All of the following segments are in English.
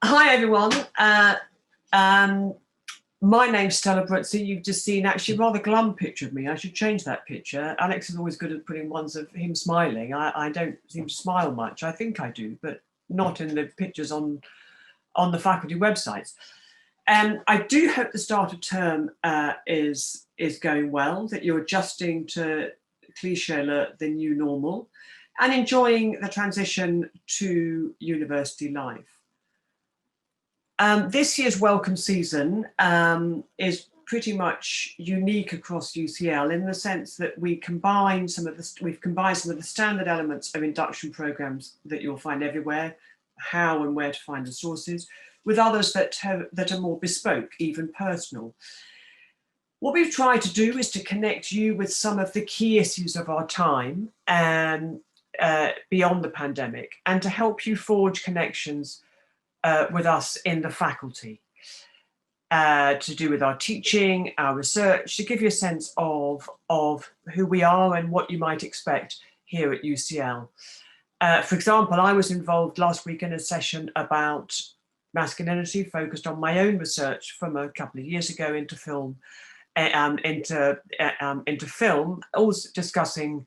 Hi everyone. My name's Stella Brutzer. You've just seen actually a rather glum picture of me. I should change that picture. Alex is always good at putting ones of him smiling. I don't seem to smile much. I think I do, but not in the pictures on the faculty websites. I do hope the start of term is going well, that you're adjusting to cliche alert, the new normal, and enjoying the transition to university life. This year's welcome season is pretty much unique across UCL in the sense that we've combined some of the standard elements of induction programs that you'll find everywhere, how and where to find the sources, with others that are more bespoke, even personal. What we've tried to do is to connect you with some of the key issues of our time and beyond the pandemic, and to help you forge connections with us in the faculty, to do with our teaching, our research, to give you a sense of who we are and what you might expect here at UCL. For example, I was involved last week in a session about masculinity, focused on my own research from a couple of years ago into film, also discussing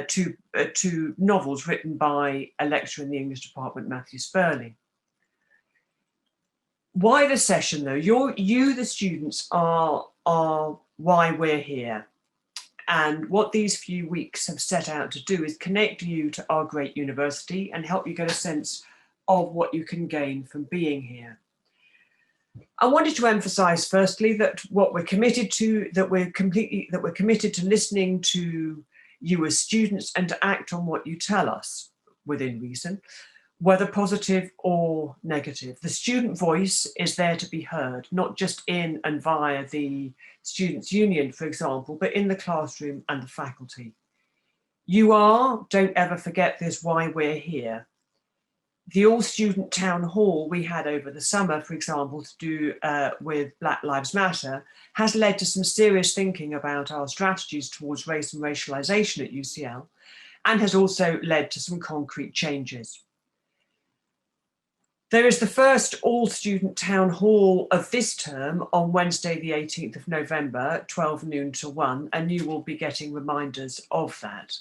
two novels written by a lecturer in the English department, Matthew Sperling. Why the session though? You, the students, are why we're here. And what these few weeks have set out to do is connect you to our great university and help you get a sense of what you can gain from being here. I wanted to emphasize firstly that what we're committed to, that we're committed to listening to you as students and to act on what you tell us within reason, whether positive or negative. The student voice is there to be heard, not just in and via the Students' Union, for example, but in the classroom and the faculty. You are, don't ever forget this, why we're here. The all-student town hall we had over the summer, for example, to do with Black Lives Matter, has led to some serious thinking about our strategies towards race and racialization at UCL, and has also led to some concrete changes. There is the first all-student town hall of this term on Wednesday, the 18th of November, 12 noon to 1, and you will be getting reminders of that.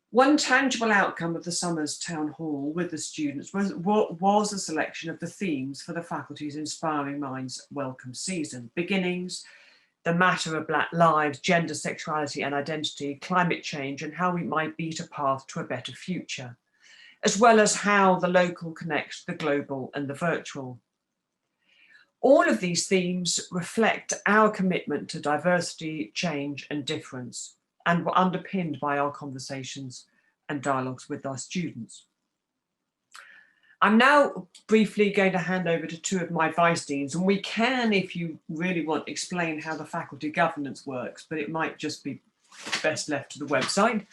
One tangible outcome of the summer's town hall with the students was a selection of the themes for the faculty's Inspiring Minds Welcome Season: beginnings, the matter of Black lives, gender, sexuality and identity, climate change, and how we might beat a path to a better future, as well as how the local connects the global and the virtual. All of these themes reflect our commitment to diversity, change and difference, and were underpinned by our conversations and dialogues with our students. I'm now briefly going to hand over to two of my vice deans, and we can, if you really want, explain how the faculty governance works, but it might just be best left to the website.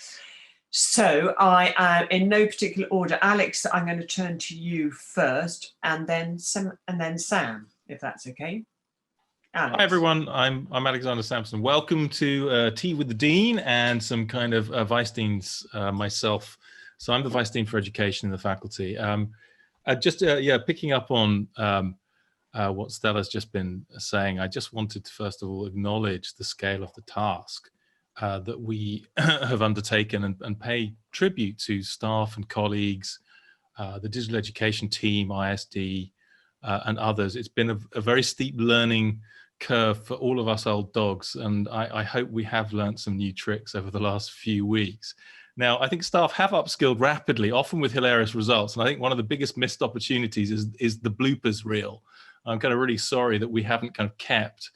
So I am in no particular order. Alex, I'm going to turn to you first, and then Sam, if that's okay. Alex. Hi everyone, I'm Alexander Sampson. Welcome to Tea with the Dean and some kind of vice deans myself. So I'm the vice dean for education in the faculty. Picking up on what Stella's just been saying, I just wanted to first of all acknowledge the scale of the task that we have undertaken and pay tribute to staff and colleagues, the digital education team, ISD, and others. It's been a very steep learning curve for all of us old dogs, and I hope we have learned some new tricks over the last few weeks. Now, I think staff have upskilled rapidly, often with hilarious results, and I think one of the biggest missed opportunities is the bloopers reel. I'm kind of really sorry that we haven't kind of kept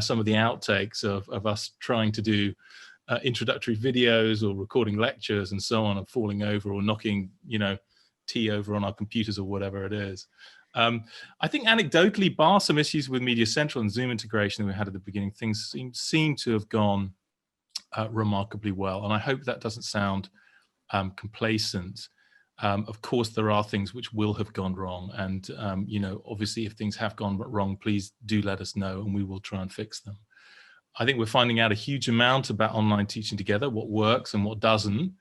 some of the outtakes of us trying to do introductory videos or recording lectures and so on, and falling over or knocking, tea over on our computers or whatever it is. I think anecdotally, bar some issues with Media Central and Zoom integration that we had at the beginning, things seem to have gone remarkably well. And I hope that doesn't sound complacent. Of course, there are things which will have gone wrong. And, obviously, if things have gone wrong, please do let us know and we will try and fix them. I think we're finding out a huge amount about online teaching together, what works and what doesn't.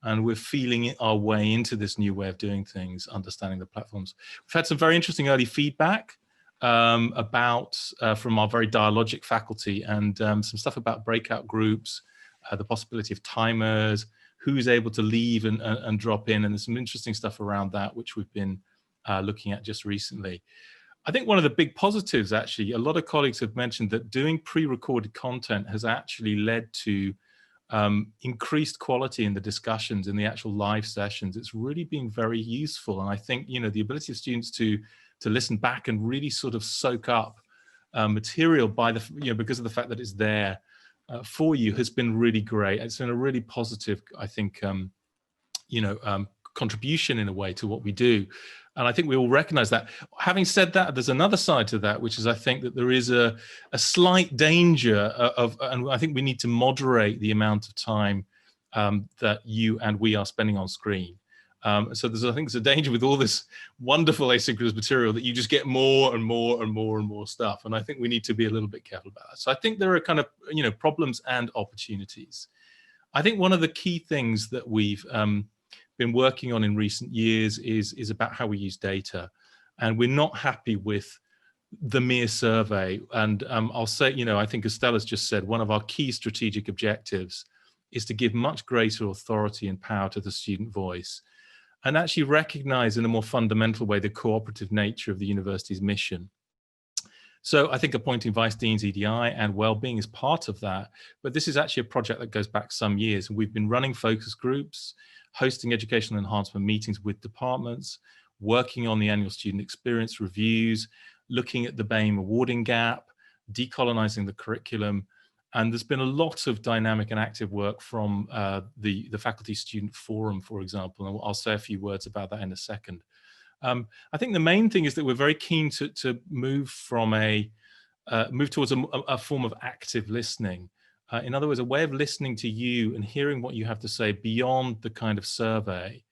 and we're feeling our way into this new way of doing things, understanding the platforms. We've had some very interesting early feedback from our very dialogic faculty, and some stuff about breakout groups, the possibility of timers, who's able to leave and drop in, and there's some interesting stuff around that which we've been looking at just recently. I think one of the big positives, actually, a lot of colleagues have mentioned that doing pre-recorded content has actually led to increased quality in the discussions in the actual live sessions. It's really been very useful, and I think, you know, the ability of students to listen back and really sort of soak up material by the, you know, because of the fact that it's there for you, has been really great. It's been a really positive, I think, contribution in a way to what we do. And I think we all recognize that. Having said that, there's another side to that, which is I think that there is a slight danger of, and I think we need to moderate the amount of time that you and we are spending on screen. So I think there's a danger with all this wonderful asynchronous material that you just get more and more and more and more stuff. And I think we need to be a little bit careful about that. So I think there are kind of, you know, problems and opportunities. I think one of the key things that we've been working on in recent years is about how we use data. And we're not happy with the mere survey. And I'll say, you know, I think as Stella's just said, one of our key strategic objectives is to give much greater authority and power to the student voice, and actually recognize in a more fundamental way the cooperative nature of the university's mission. So I think appointing vice deans, EDI, and wellbeing is part of that. But this is actually a project that goes back some years. And we've been running focus groups, hosting educational enhancement meetings with departments, working on the annual student experience reviews, looking at the BAME awarding gap, decolonizing the curriculum. And there's been a lot of dynamic and active work from the Faculty Student Forum, for example, and I'll say a few words about that in a second. I think the main thing is that we're very keen to move from move towards a form of active listening. In other words, a way of listening to you and hearing what you have to say beyond the kind of survey,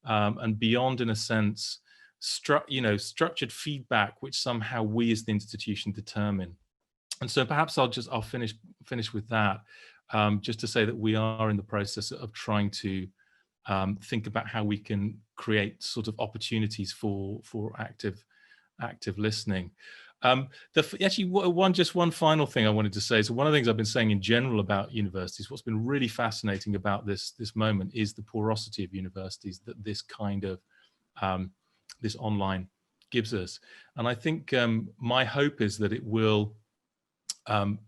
and beyond, in a sense, structured feedback, which somehow we as the institution determine. And so perhaps I'll finish with that, just to say that we are in the process of trying to think about how we can create sort of opportunities for active listening. Actually, one final thing I wanted to say. So one of the things I've been saying in general about universities, what's been really fascinating about this moment is the porosity of universities that this kind of this online gives us. And I think my hope is that it will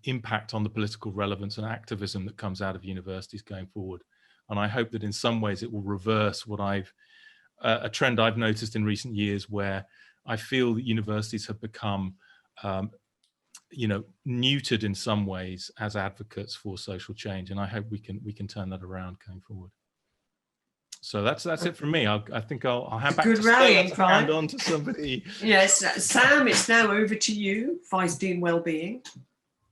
impact on the political relevance and activism that comes out of universities going forward. And I hope that in some ways it will reverse what a trend I've noticed in recent years, where I feel that universities have become, neutered in some ways as advocates for social change. And I hope we can turn that around going forward. So that's it from me. I think I'll hand back to Stella to hand on to somebody. Yes, Sam, it's now over to you, Vice Dean Wellbeing.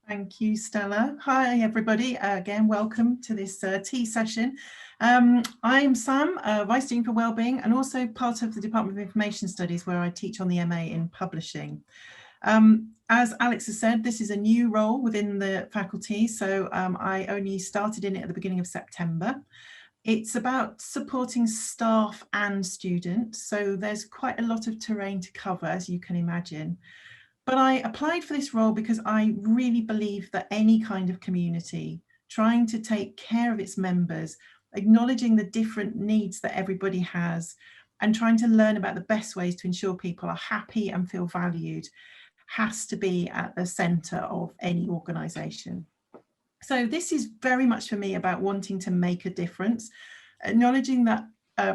Thank you, Stella. Hi, everybody. Again, welcome to this tea session. I'm Sam, Vice Dean for Wellbeing, and also part of the Department of Information Studies, where I teach on the MA in Publishing. As Alex has said, this is a new role within the faculty, so I only started in it at the beginning of September. It's about supporting staff and students, so there's quite a lot of terrain to cover, as you can imagine. But I applied for this role because I really believe that any kind of community trying to take care of its members, acknowledging the different needs that everybody has, and trying to learn about the best ways to ensure people are happy and feel valued, has to be at the centre of any organisation. So this is very much for me about wanting to make a difference, acknowledging that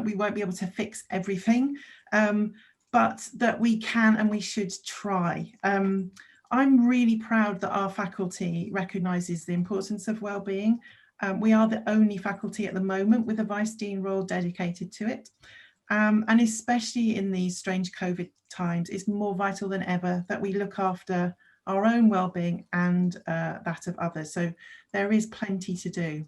we won't be able to fix everything, but that we can and we should try. I'm really proud that our faculty recognises the importance of wellbeing. We are the only faculty at the moment with a Vice Dean role dedicated to it. And especially in these strange COVID times, it's more vital than ever that we look after our own wellbeing and that of others. So there is plenty to do.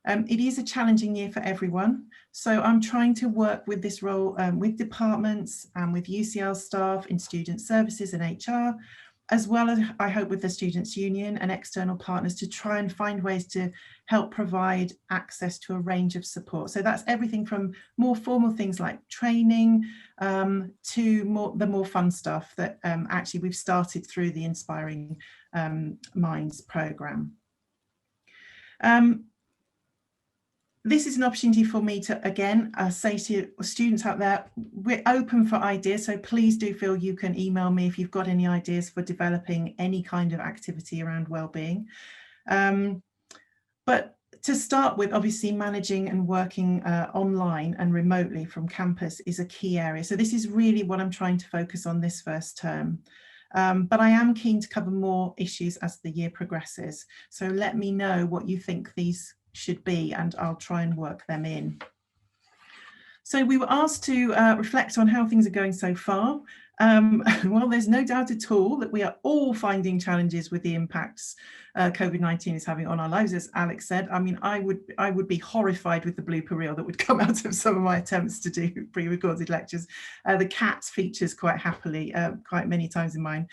It is a challenging year for everyone. So I'm trying to work with this role with departments and with UCL staff in student services and HR, as well as I hope with the Students' Union and external partners to try and find ways to help provide access to a range of support. So that's everything from more formal things like training to the more fun stuff that actually we've started through the Inspiring Minds programme. This is an opportunity for me to, again, say to students out there, we're open for ideas, so please do feel you can email me if you've got any ideas for developing any kind of activity around wellbeing. But to start with, obviously managing and working online and remotely from campus is a key area. So this is really what I'm trying to focus on this first term. But I am keen to cover more issues as the year progresses. So let me know what you think these should be and I'll try and work them in. So we were asked to reflect on how things are going so far. Well, there's no doubt at all that we are all finding challenges with the impacts COVID-19 is having on our lives, as Alex said. I mean, I would be horrified with the blooper reel that would come out of some of my attempts to do pre-recorded lectures. The cat features quite happily, quite many times in mine.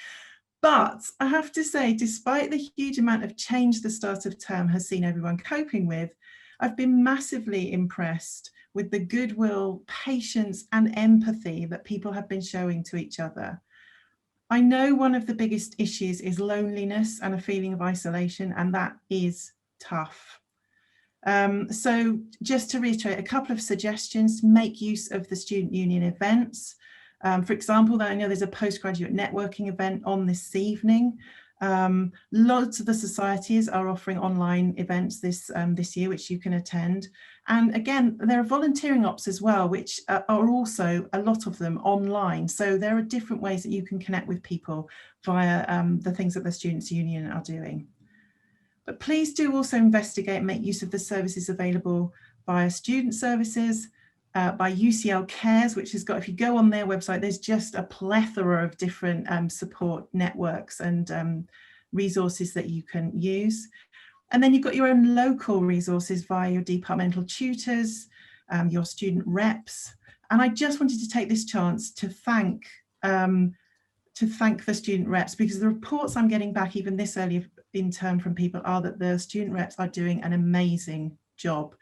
But I have to say, despite the huge amount of change the start of term has seen everyone coping with, I've been massively impressed with the goodwill, patience and empathy that people have been showing to each other. I know one of the biggest issues is loneliness and a feeling of isolation, and that is tough. So just to reiterate, a couple of suggestions to make use of the Student Union events. For example, I know there's a postgraduate networking event on this evening. Lots of the societies are offering online events this year, which you can attend. And again, there are volunteering ops as well, which are also, a lot of them, online. So there are different ways that you can connect with people via the things that the Students' Union are doing. But please do also investigate and make use of the services available via student services, by UCL Cares, which has got, if you go on their website, there's just a plethora of different support networks and resources that you can use. And then you've got your own local resources via your departmental tutors, your student reps. And I just wanted to take this chance to thank the student reps, because the reports I'm getting back even this early in term from people are that the student reps are doing an amazing job.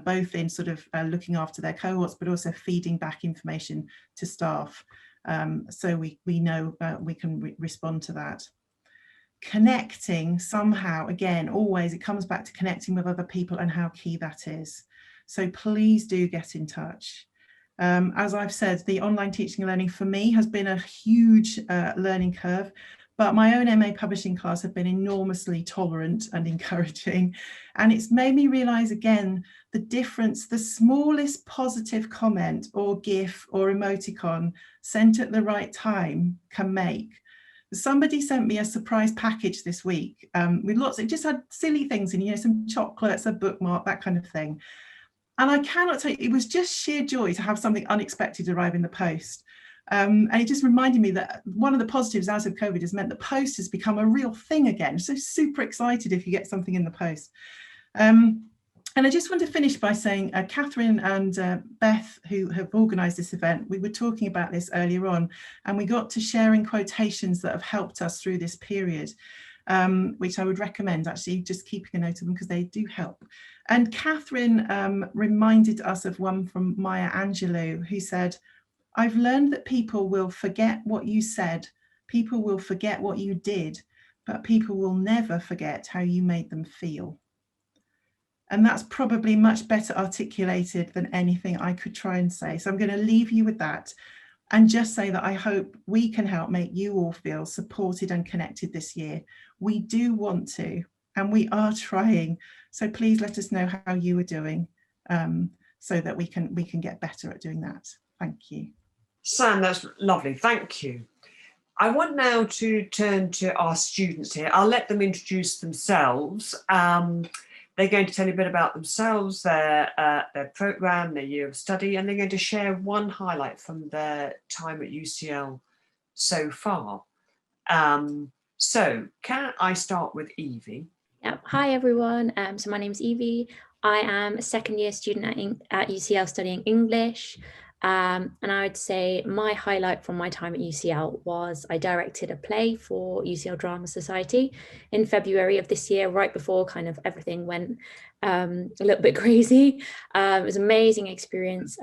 Both in sort of looking after their cohorts, but also feeding back information to staff. So we know we can respond to that. Connecting somehow, again, always it comes back to connecting with other people and how key that is. So please do get in touch. As I've said, the online teaching and learning for me has been a huge learning curve. But my own MA publishing class have been enormously tolerant and encouraging. And it's made me realise again, the difference the smallest positive comment or GIF or emoticon sent at the right time can make. Somebody sent me a surprise package this week with lots, it just had silly things in, you know, some chocolates, a bookmark, that kind of thing. And I cannot tell you, it was just sheer joy to have something unexpected arrive in the post. And it just reminded me that one of the positives out of COVID has meant that post has become a real thing again. So super excited if you get something in the post. And I just want to finish by saying Catherine and Beth, who have organised this event, we were talking about this earlier on, and we got to sharing quotations that have helped us through this period, which I would recommend actually just keeping a note of them because they do help. And Catherine reminded us of one from Maya Angelou, who said, "I've learned that people will forget what you said, people will forget what you did, but people will never forget how you made them feel." And that's probably much better articulated than anything I could try and say. So I'm going to leave you with that and just say that I hope we can help make you all feel supported and connected this year. We do want to, and we are trying. So please let us know how you are doing so that we can get better at doing that. Thank you. Sam, that's lovely. Thank you. I want now to turn to our students here. I'll let them introduce themselves. They're going to tell you a bit about themselves, their programme, their year of study, and they're going to share one highlight from their time at UCL so far. So can I start with Evie? Yeah. Hi, everyone. So my name is Evie. I am a second year student at UCL studying English. And I would say my highlight from my time at UCL was I directed a play for UCL Drama Society in February of this year, right before kind of everything went a little bit crazy. It was an amazing experience.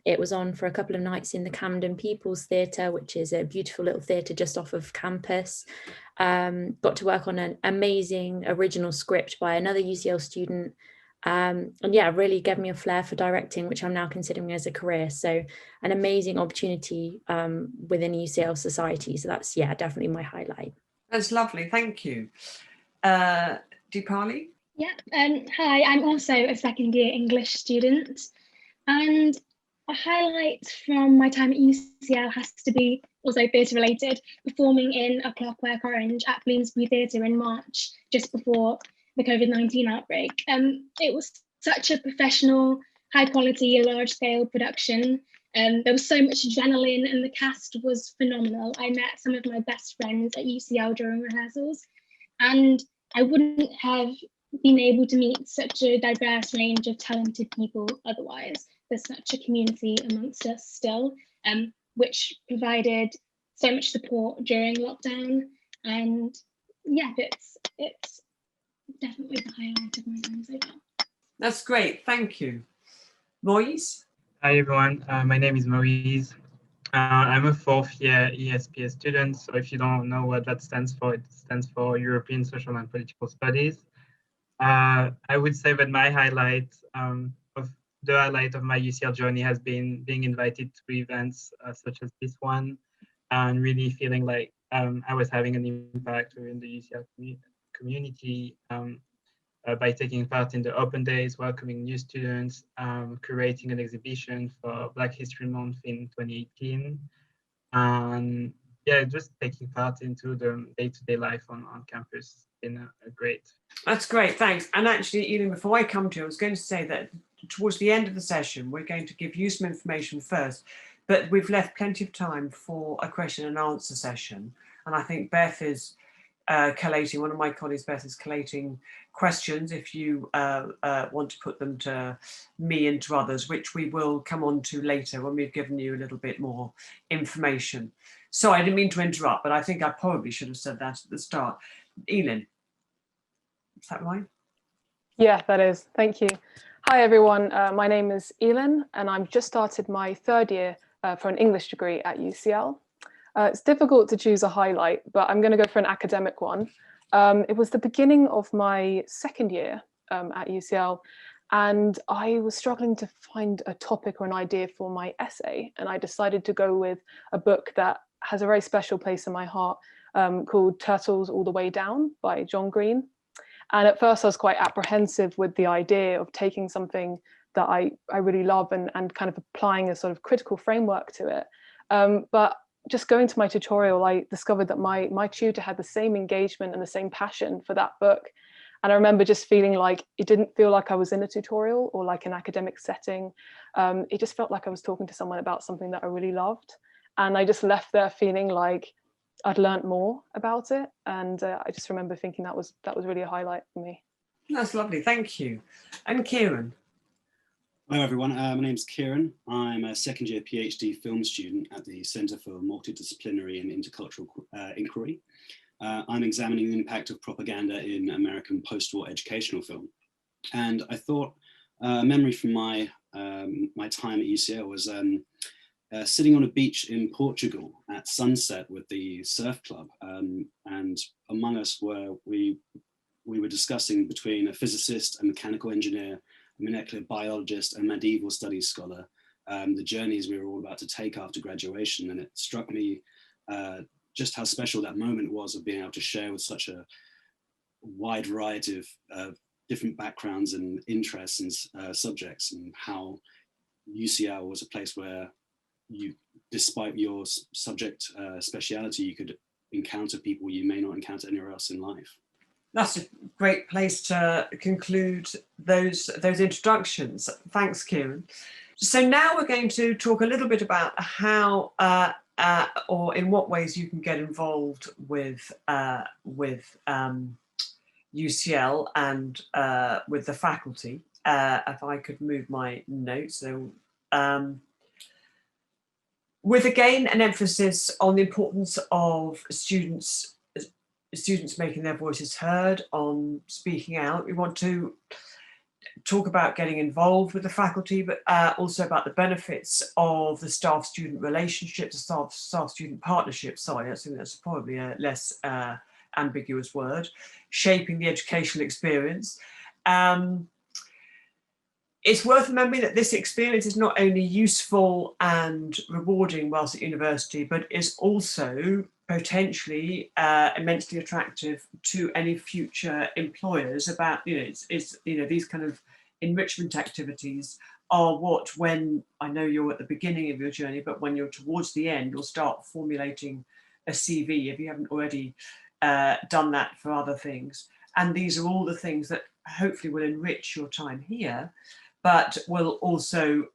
It was on for a couple of nights in the Camden People's Theatre, which is a beautiful little theatre just off of campus. Got to work on an amazing original script by another UCL student. And yeah, really gave me a flair for directing, which I'm now considering as a career. So an amazing opportunity within UCL Society. So that's, yeah, definitely my highlight. That's lovely. Thank you. Deepali? Yeah, hi, I'm also a second year English student. And a highlight from my time at UCL has to be also theatre related, performing in A Clockwork Orange at Bloomsbury Theatre in March, just before the COVID-19 outbreak. It was such a professional, high quality, large scale production. There was so much adrenaline and the cast was phenomenal. I met some of my best friends at UCL during rehearsals, and I wouldn't have been able to meet such a diverse range of talented people otherwise. There's such a community amongst us still, which provided so much support during lockdown. And yeah, it's definitely the highlight of my time so far. That's great. Thank you. Maurice? Hi, everyone. My name is Maurice. I'm a fourth year ESPS student. So if you don't know what that stands for, it stands for European Social and Political Studies. I would say that my highlight of my UCL journey has been being invited to events such as this one, and really feeling like I was having an impact within the UCL community by taking part in the open days, welcoming new students, curating an exhibition for Black History Month in 2018, and yeah, just taking part into the day-to-day life on campus. Been a great. That's great, thanks. And actually, even before I come to you, I was going to say that towards the end of the session, we're going to give you some information first, but we've left plenty of time for a question and answer session. And I think Beth is collating, one of my colleagues, Beth, is collating questions if you want to put them to me and to others, which we will come on to later when we've given you a little bit more information. So I didn't mean to interrupt, but I think I probably should have said that at the start. Elin, is that right? Yeah, that is. Thank you. Hi, everyone. My name is Elin, and I've just started my third year for an English degree at UCL. It's difficult to choose a highlight, but I'm going to go for an academic one. It was the beginning of my second year at UCL, and I was struggling to find a topic or an idea for my essay, and I decided to go with a book that has a very special place in my heart called Turtles All the Way Down by John Green. And at first I was quite apprehensive with the idea of taking something that I really love and kind of applying a sort of critical framework to it. But just going to my tutorial, I discovered that my tutor had the same engagement and the same passion for that book. And I remember just feeling like it didn't feel like I was in a tutorial or like an academic setting. It just felt like I was talking to someone about something that I really loved. And I just left there feeling like I'd learned more about it. And I just remember thinking that was really a highlight for me. That's lovely, thank you. And Kieran? Hello everyone, my name's Kieran. I'm a second year PhD film student at the Centre for Multidisciplinary and Intercultural Inquiry. I'm examining the impact of propaganda in American post-war educational film. And I thought a memory from my time at UCL was sitting on a beach in Portugal at sunset with the surf club. And among us we were discussing between a physicist, a mechanical engineer, a molecular biologist, a medieval studies scholar, the journeys we were all about to take after graduation. And it struck me just how special that moment was of being able to share with such a wide variety of different backgrounds and interests and subjects, and how UCL was a place where you, despite your subject speciality, you could encounter people you may not encounter anywhere else in life. That's a great place to conclude those introductions. Thanks, Kieran. So now we're going to talk a little bit about how or in what ways you can get involved with UCL and with the faculty. If I could move my notes. So with again an emphasis on the importance of students making their voices heard, on speaking out. We want to talk about getting involved with the faculty, but also about the benefits of the staff-student relationship, the staff-student partnership. Sorry, I think that's probably a less ambiguous word. Shaping the educational experience. It's worth remembering that this experience is not only useful and rewarding whilst at university, but is also potentially immensely attractive to any future employers. About, these kind of enrichment activities are what, when, I know you're at the beginning of your journey, but when you're towards the end, you'll start formulating a CV if you haven't already done that for other things. And these are all the things that hopefully will enrich your time here, but will also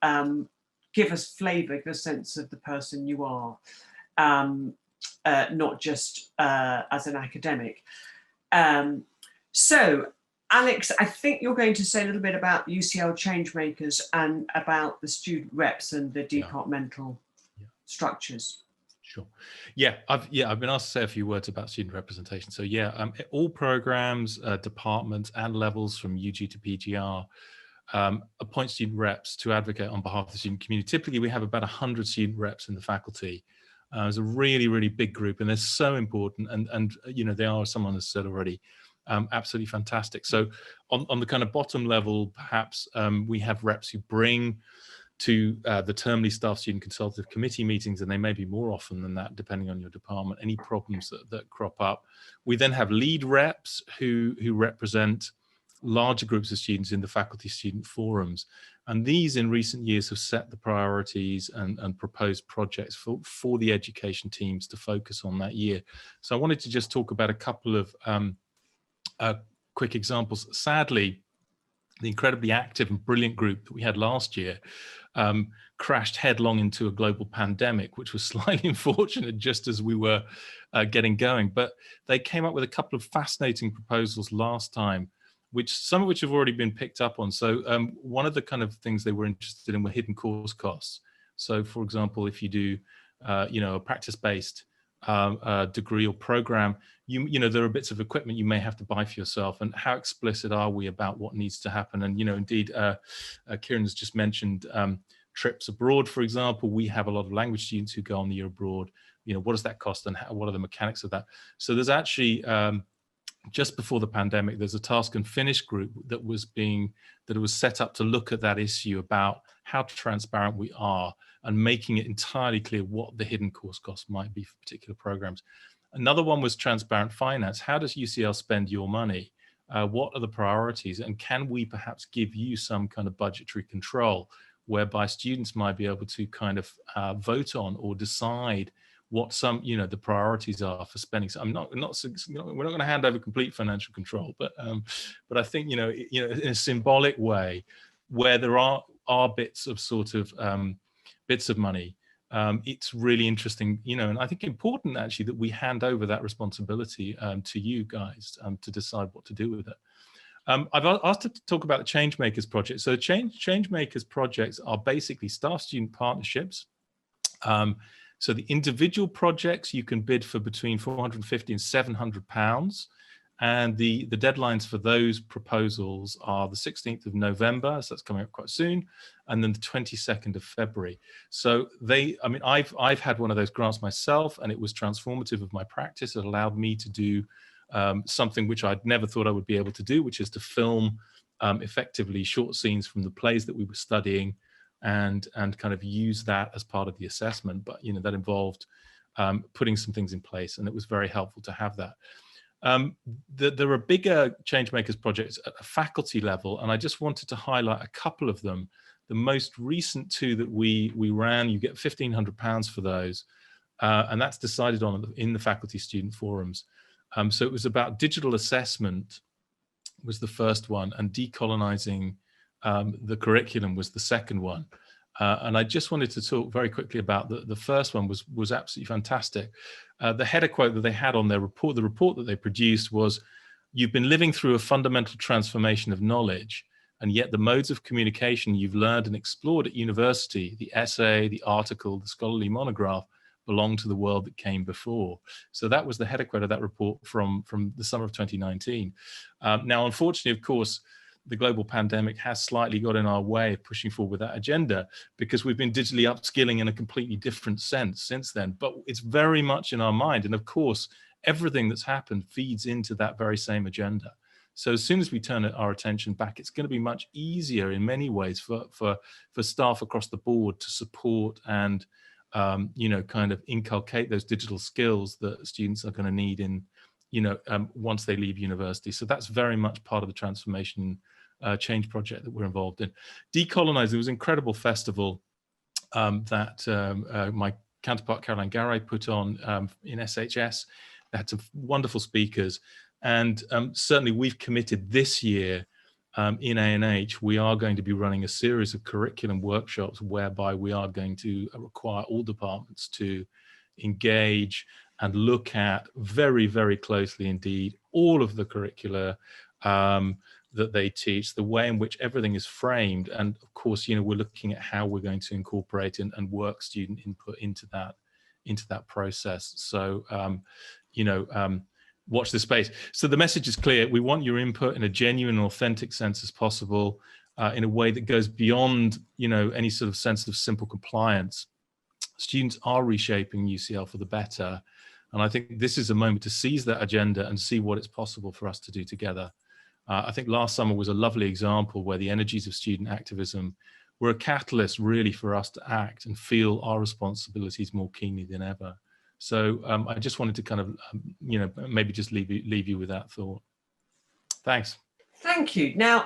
give us flavour, give a sense of the person you are, not just as an academic. So, Alex, I think you're going to say a little bit about UCL Changemakers and about the student reps and the departmental structures. Sure. Yeah, I've been asked to say a few words about student representation. So yeah, all programs, departments and levels from UG to PGR appoint student reps to advocate on behalf of the student community. Typically, we have about 100 student reps in the faculty. It's a really, really big group, and they're so important. And they are, as someone has said already, absolutely fantastic. So on the kind of bottom level, perhaps we have reps who bring to the termly staff student consultative committee meetings, and they may be more often than that, depending on your department, any problems that crop up. We then have lead reps who represent larger groups of students in the faculty student forums. And these in recent years have set the priorities and proposed projects for the education teams to focus on that year. So I wanted to just talk about a couple of quick examples. Sadly, the incredibly active and brilliant group that we had last year crashed headlong into a global pandemic, which was slightly unfortunate just as we were getting going. But they came up with a couple of fascinating proposals last time, some of which have already been picked up on. So one of the kind of things they were interested in were hidden course costs. So for example, if you do, a practice-based degree or program, there are bits of equipment you may have to buy for yourself, and how explicit are we about what needs to happen? And, indeed, Kieran has just mentioned trips abroad, for example. We have a lot of language students who go on the year abroad. What does that cost, and what are the mechanics of that? So there's actually, just before the pandemic, there's a task and finish group that was set up to look at that issue about how transparent we are and making it entirely clear what the hidden course costs might be for particular programs. Another one was transparent finance. How does UCL spend your money? What are the priorities? And can we perhaps give you some kind of budgetary control whereby students might be able to kind of vote on or decide what the priorities are for spending. So we're not going to hand over complete financial control, but I think, in a symbolic way, where there are bits of sort of bits of money, it's really interesting, and I think important actually that we hand over that responsibility to you guys to decide what to do with it. I've asked to talk about the Changemakers project. So Changemakers projects are basically staff-student partnerships. So the individual projects you can bid for between £450 and £700, and the deadlines for those proposals are the 16th of November, so that's coming up quite soon, and then the 22nd of February. So I've had one of those grants myself, and it was transformative of my practice. It allowed me to do something which I'd never thought I would be able to do, which is to film effectively short scenes from the plays that we were studying, and kind of use that as part of the assessment. But that involved putting some things in place, and it was very helpful to have that. There are bigger Changemakers projects at a faculty level, and I just wanted to highlight a couple of them. The most recent two that we ran, you get £1,500 for those, and that's decided on in the faculty student forums. So it was about digital assessment was the first one, and decolonizing the curriculum was the second one. And I just wanted to talk very quickly about the first one. Was absolutely fantastic. The header quote that they had on their report, the report that they produced was, "You've been living through a fundamental transformation of knowledge, And yet the modes of communication you've learned and explored at university, the essay, the article, the scholarly monograph, belong to the world that came before. So that was the header quote of that report from the summer of 2019. Now, unfortunately, of course, the global pandemic has slightly got in our way of pushing forward with that agenda, because we've been digitally upskilling in a completely different sense since then. But it's very much in our mind. And of course, everything that's happened feeds into that very same agenda. So as soon as we turn our attention back, it's going to be much easier in many ways for staff across the board to support and kind of inculcate those digital skills that students are going to need in, once they leave university. So that's very much part of the transformation change project that we're involved in. Decolonize, there was an incredible festival that my counterpart Caroline Garay put on in SHS. They had some wonderful speakers, and certainly we've committed this year in A&H, we are going to be running a series of curriculum workshops whereby we are going to require all departments to engage and look at very, very closely indeed all of the curricula that they teach, the way in which everything is framed. And of course, we're looking at how we're going to incorporate and work student input into that process. So, watch this space. So the message is clear. We want your input in a genuine and authentic sense as possible, in a way that goes beyond, any sort of sense of simple compliance. Students are reshaping UCL for the better. And I think this is a moment to seize that agenda and see what it's possible for us to do together. I think last summer was a lovely example where the energies of student activism were a catalyst really for us to act and feel our responsibilities more keenly than ever. So I just wanted to kind of, maybe just leave you with that thought. Thanks. Thank you. Now,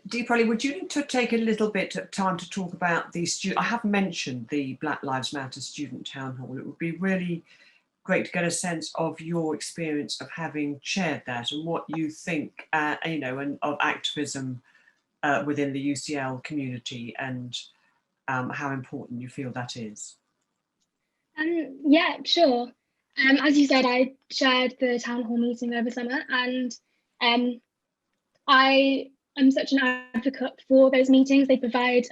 Deepali, would you to take a little bit of time to talk about the I have mentioned the Black Lives Matter Student Town Hall. It would be really great to get a sense of your experience of having chaired that and what you think, and of activism within the UCL community, and how important you feel that is. Yeah, sure. As you said, I chaired the town hall meeting over summer, and I am such an advocate for those meetings. They provided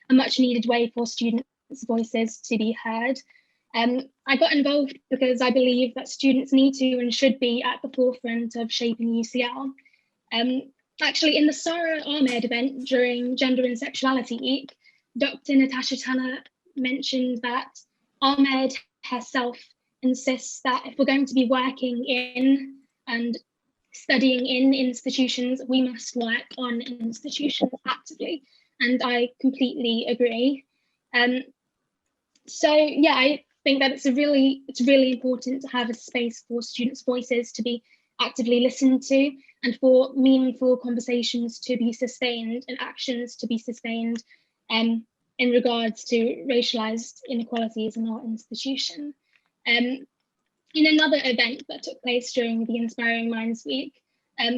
a much needed way for students' voices to be heard. I got involved because I believe that students need to and should be at the forefront of shaping UCL. Actually, in the Sarah Ahmed event during Gender and Sexuality Week, Dr. Natasha Tanner mentioned that Ahmed herself insists that if we're going to be working in and studying in institutions, we must work on institutions actively. And I completely agree. So yeah, I think that it's really important to have a space for students' voices to be actively listened to, and for meaningful conversations to be sustained and actions to be sustained in regards to racialized inequalities in our institution. In another event that took place during the Inspiring Minds Week,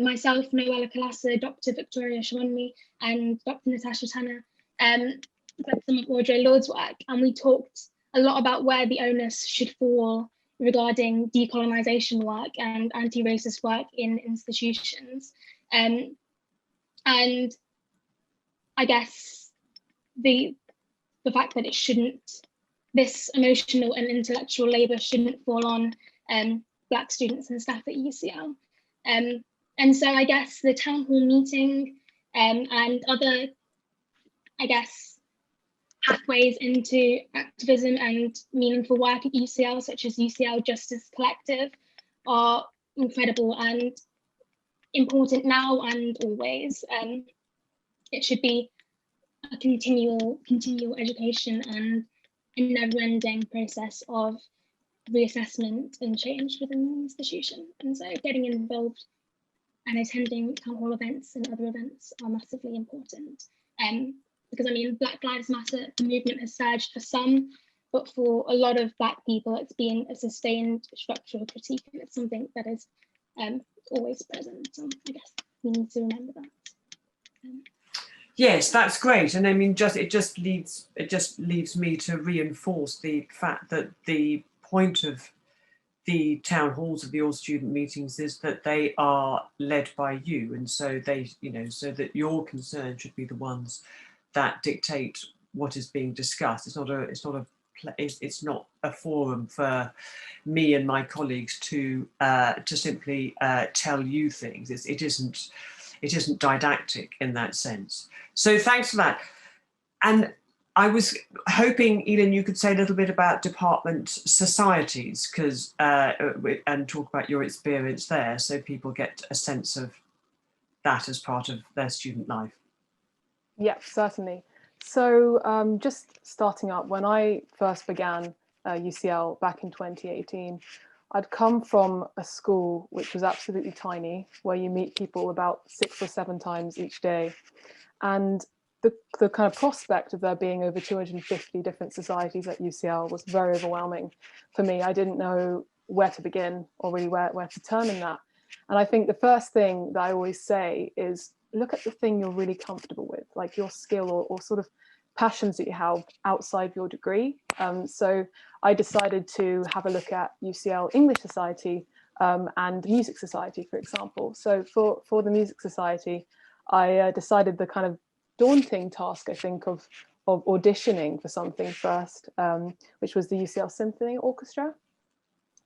myself, Noella Kalasa, Dr. Victoria Shawunmi, and Dr. Natasha Tanner read some of Audre Lorde's work, and we talked a lot about where the onus should fall regarding decolonization work and anti-racist work in institutions. And I guess the fact that it shouldn't, this emotional and intellectual labor shouldn't fall on Black students and staff at UCL. And so I guess the town hall meeting and other, I guess, pathways into activism and meaningful work at UCL, such as UCL Justice Collective, are incredible and important now and always. It should be a continual education and a never-ending process of reassessment and change within the institution. And so getting involved and attending town hall events and other events are massively important. Because I mean, Black Lives Matter, the movement has surged for some, but for a lot of Black people, it's been a sustained structural critique, and it's something that is always present. So I guess we need to remember that. Yes, that's great, and I mean, it just leaves me to reinforce the fact that the point of the town halls of the all student meetings is that they are led by you, and so they, you know, so that your concerns should be the ones that dictate what is being discussed. It's not a forum for me and my colleagues to simply tell you things. It isn't didactic in that sense. So thanks for that. And I was hoping, Elin, you could say a little bit about department societies, because and talk about your experience there, so people get a sense of that as part of their student life. Yeah, certainly. So just starting up, when I first began UCL back in 2018, I'd come from a school which was absolutely tiny, where you meet people about 6 or 7 times each day. And the kind of prospect of there being over 250 different societies at UCL was very overwhelming for me. I didn't know where to begin or really where to turn in that. And I think the first thing that I always say is look at the thing you're really comfortable with, like your skill or sort of passions that you have outside your degree. So I decided to have a look at UCL English Society and Music Society, for example. So for the Music Society, I decided the kind of daunting task, I think, of auditioning for something first, which was the UCL Symphony Orchestra.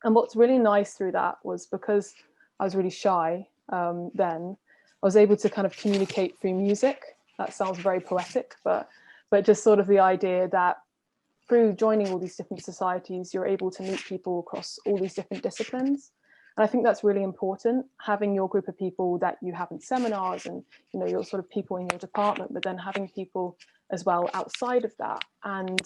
And what's really nice through that was, because I was really shy then, I was able to kind of communicate through music. That sounds very poetic, but just sort of the idea that through joining all these different societies, you're able to meet people across all these different disciplines. And I think that's really important, having your group of people that you have in seminars and, you know, your sort of people in your department, but then having people as well outside of that. And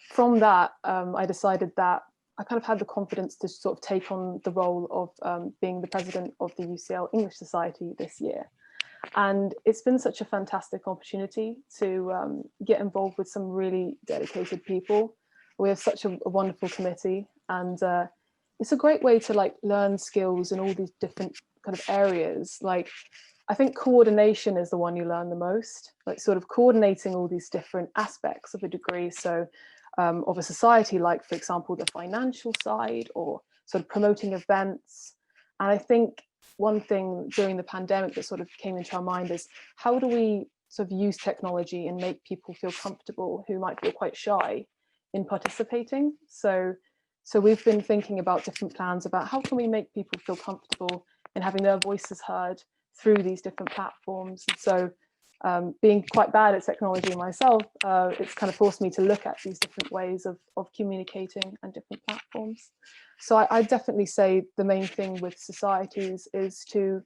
from that, I decided that I kind of had the confidence to sort of take on the role of being the president of the UCL English Society this year. And it's been such a fantastic opportunity to get involved with some really dedicated people. We have such a wonderful committee, and it's a great way to like learn skills in all these different kind of areas. Like, I think coordination is the one you learn the most, like sort of coordinating all these different aspects of a degree. So of a society, like, for example, the financial side, or sort of promoting events. And I think one thing during the pandemic that sort of came into our mind is, how do we sort of use technology and make people feel comfortable who might feel quite shy in participating? So we've been thinking about different plans about how can we make people feel comfortable in having their voices heard through these different platforms. And so being quite bad at technology myself, it's kind of forced me to look at these different ways of communicating and different platforms. So I definitely say the main thing with societies is to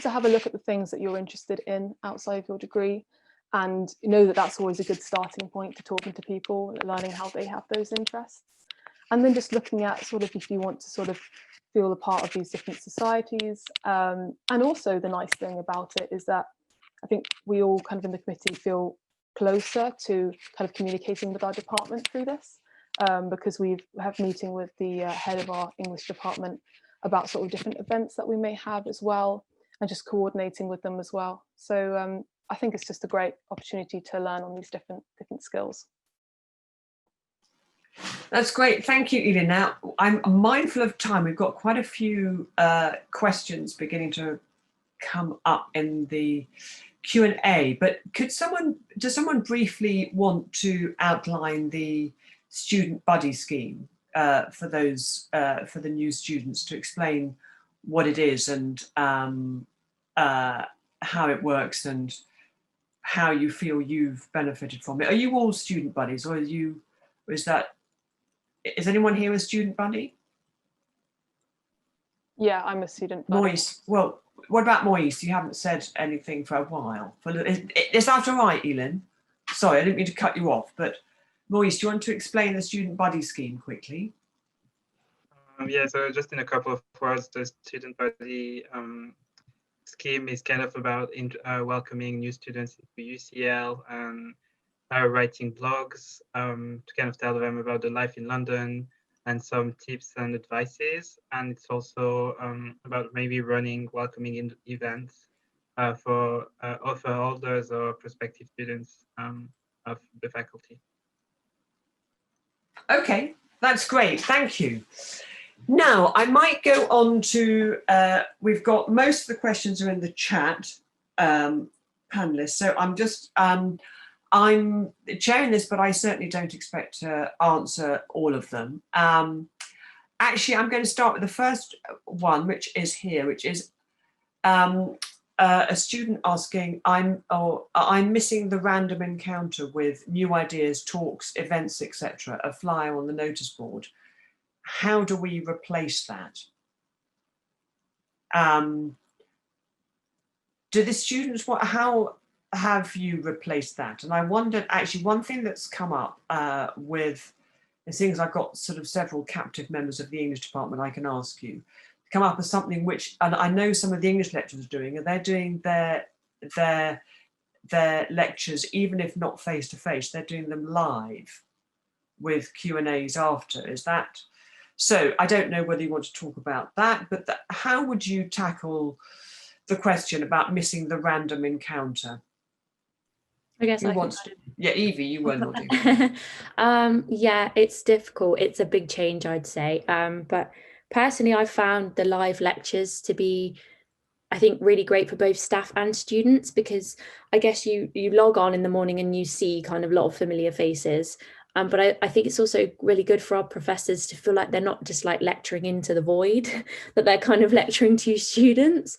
have a look at the things that you're interested in outside of your degree, and know that that's always a good starting point to talking to people, learning how they have those interests. And then just looking at sort of if you want to sort of feel a part of these different societies. And also the nice thing about it is that I think we all kind of in the committee feel closer to kind of communicating with our department through this, because we have meeting with the head of our English department about sort of different events that we may have as well, and just coordinating with them as well. So I think it's just a great opportunity to learn on these different skills. That's great. Thank you, Edith. Now, I'm mindful of time. We've got quite a few questions beginning to come up in the Q&A, but does someone briefly want to outline the student buddy scheme for the new students, to explain what it is and how it works and how you feel you've benefited from it? Are you all student buddies, or is anyone here a student buddy? Yeah, I'm a student buddy. Maurice, well, what about Maurice? You haven't said anything for a while. Is that all right, Elin? Sorry, I didn't mean to cut you off, but Maurice, do you want to explain the student buddy scheme quickly? Yeah, so just in a couple of words, the student buddy scheme is kind of about welcoming new students into UCL and writing blogs to kind of tell them about the life in London and some tips and advices. And it's also about maybe running welcoming events for offer holders or prospective students of the faculty. Okay, That's great, thank you. Now, I might go on to, we've got most of the questions are in the chat, panelists, so I'm just, I'm chairing this, but I certainly don't expect to answer all of them. Actually, I'm going to start with the first one, which is here, which is a student asking, I'm missing the random encounter with new ideas, talks, events, etc., a flyer on the notice board. How do we replace that? Do the students, how have you replaced that? And I wondered, actually, one thing that's come up with the things, I've got sort of several captive members of the English department I can ask you, come up as something which, and I know some of the English lecturers are doing, and they're doing their lectures, even if not face to face, they're doing them live with Q&As after. Is that so? I don't know whether you want to talk about that, but how would you tackle the question about missing the random encounter? I guess I can. Yeah, Evie, you were nodding. Yeah, it's difficult. It's a big change, I'd say. But personally, I found the live lectures to be, I think, really great for both staff and students, because I guess you log on in the morning and you see kind of a lot of familiar faces. But I think it's also really good for our professors to feel like they're not just like lecturing into the void, that they're kind of lecturing to students.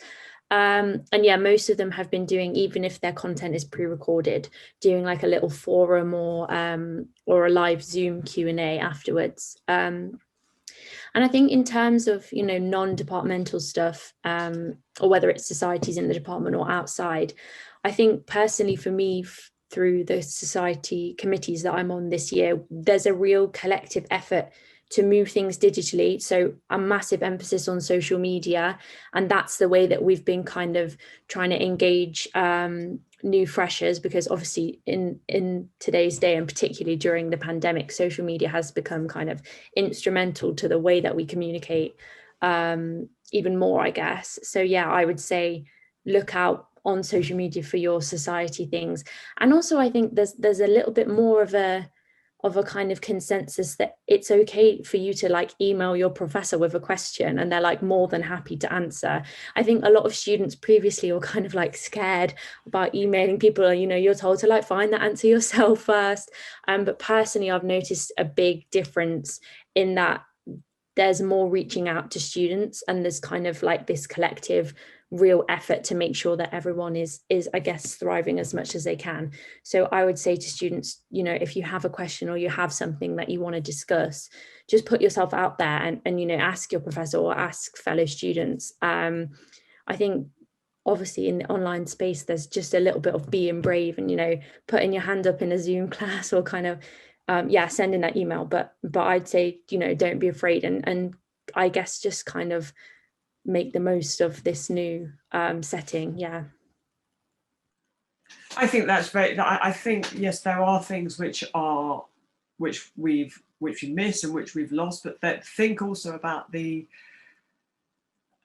And yeah, most of them have been doing, even if their content is pre-recorded, doing like a little forum or a live Zoom Q&A afterwards. And I think in terms of, you know, non-departmental stuff, or whether it's societies in the department or outside, I think personally for me, through the society committees that I'm on this year, there's a real collective effort to move things digitally. So a massive emphasis on social media. And that's the way that we've been kind of trying to engage new freshers, because obviously in today's day, and particularly during the pandemic, social media has become kind of instrumental to the way that we communicate even more, I guess. So yeah, I would say look out on social media for your society things. And also I think there's a little bit more of a kind of consensus that it's okay for you to like email your professor with a question and they're like more than happy to answer. I think a lot of students previously were kind of like scared about emailing people, you know, you're told to like find the answer yourself first. But personally, I've noticed a big difference in that there's more reaching out to students, and there's kind of like this collective real effort to make sure that everyone is I guess thriving as much as they can. So I would say to students, you know, if you have a question or you have something that you want to discuss, just put yourself out there and you know, ask your professor or ask fellow students. I think obviously in the online space there's just a little bit of being brave and, you know, putting your hand up in a Zoom class or kind of sending that email, but I'd say, you know, don't be afraid and I guess just kind of make the most of this new setting. Yeah, I think that's very, I think yes, there are things which we miss and which we've lost, but that think also about the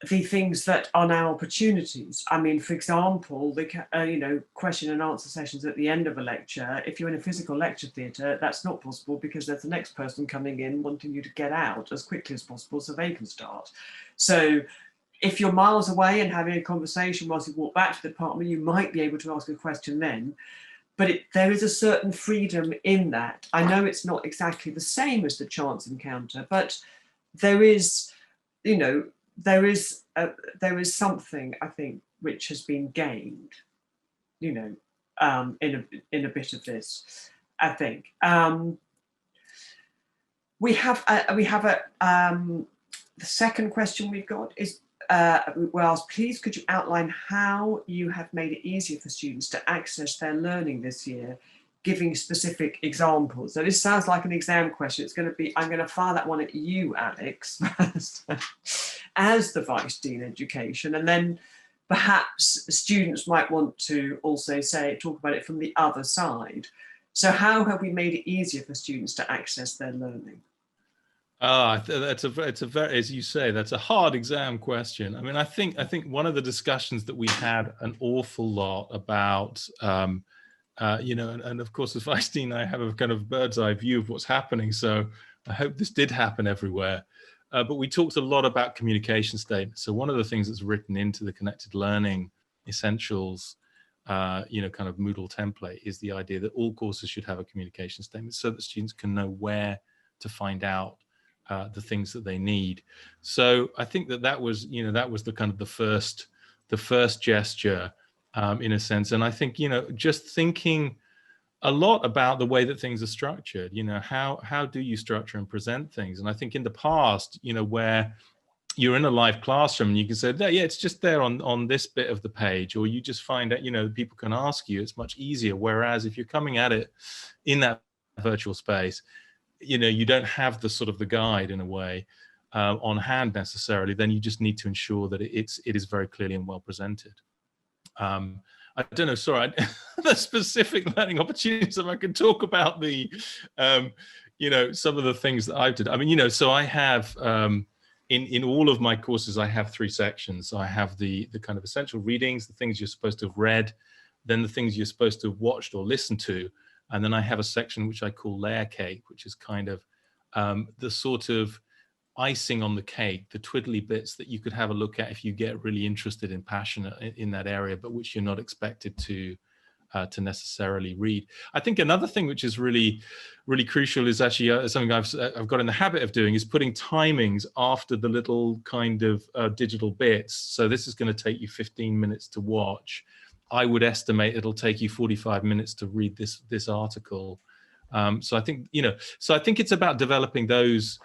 things that are now opportunities. I mean, for example, the you know, question and answer sessions at the end of a lecture. If you're in a physical lecture theatre, that's not possible because there's the next person coming in wanting you to get out as quickly as possible so they can start. So if you're miles away and having a conversation whilst you walk back to the department, you might be able to ask a question then. But there is a certain freedom in that. I know it's not exactly the same as the chance encounter, but there is, you know, there is something, I think, which has been gained, you know, in a bit of this, I think. We have the second question we've got is, we're asked, please could you outline how you have made it easier for students to access their learning this year, giving specific examples. So this sounds like an exam question. It's going to be, I'm going to fire that one at you, Alex, as the Vice Dean Education, and then perhaps students might want to also talk about it from the other side. So how have we made it easier for students to access their learning? It's a very, as you say, that's a hard exam question. I mean, I think one of the discussions that we had an awful lot about, you know, and of course, as Vice Dean, I have a kind of bird's eye view of what's happening. So I hope this did happen everywhere. But we talked a lot about communication statements. So one of the things that's written into the Connected Learning Essentials, kind of Moodle template is the idea that all courses should have a communication statement so that students can know where to find out the things that they need. So I think that was the kind of the first gesture in a sense. And I think, just thinking a lot about the way that things are structured, how do you structure and present things? And I think in the past, where you're in a live classroom and you can say, yeah, it's just there on this bit of the page, or you just find out, people can ask you, it's much easier. Whereas if you're coming at it in that virtual space, you don't have the sort of the guide in a way on hand necessarily, then you just need to ensure that it is very clearly and well presented. I don't know, sorry, the specific learning opportunities, if I can talk about the, some of the things that I've done. I mean, so I have, in all of my courses, I have 3 sections. So I have the kind of essential readings, the things you're supposed to have read, then the things you're supposed to have watched or listened to. And then I have a section which I call layer cake, which is kind of the sort of icing on the cake, the twiddly bits that you could have a look at if you get really interested and passionate in that area, but which you're not expected to necessarily read. I think another thing which is really, really crucial is actually something I've got in the habit of doing is putting timings after the little kind of digital bits. So this is going to take you 15 minutes to watch. I would estimate it'll take you 45 minutes to read this article. So I think, it's about developing those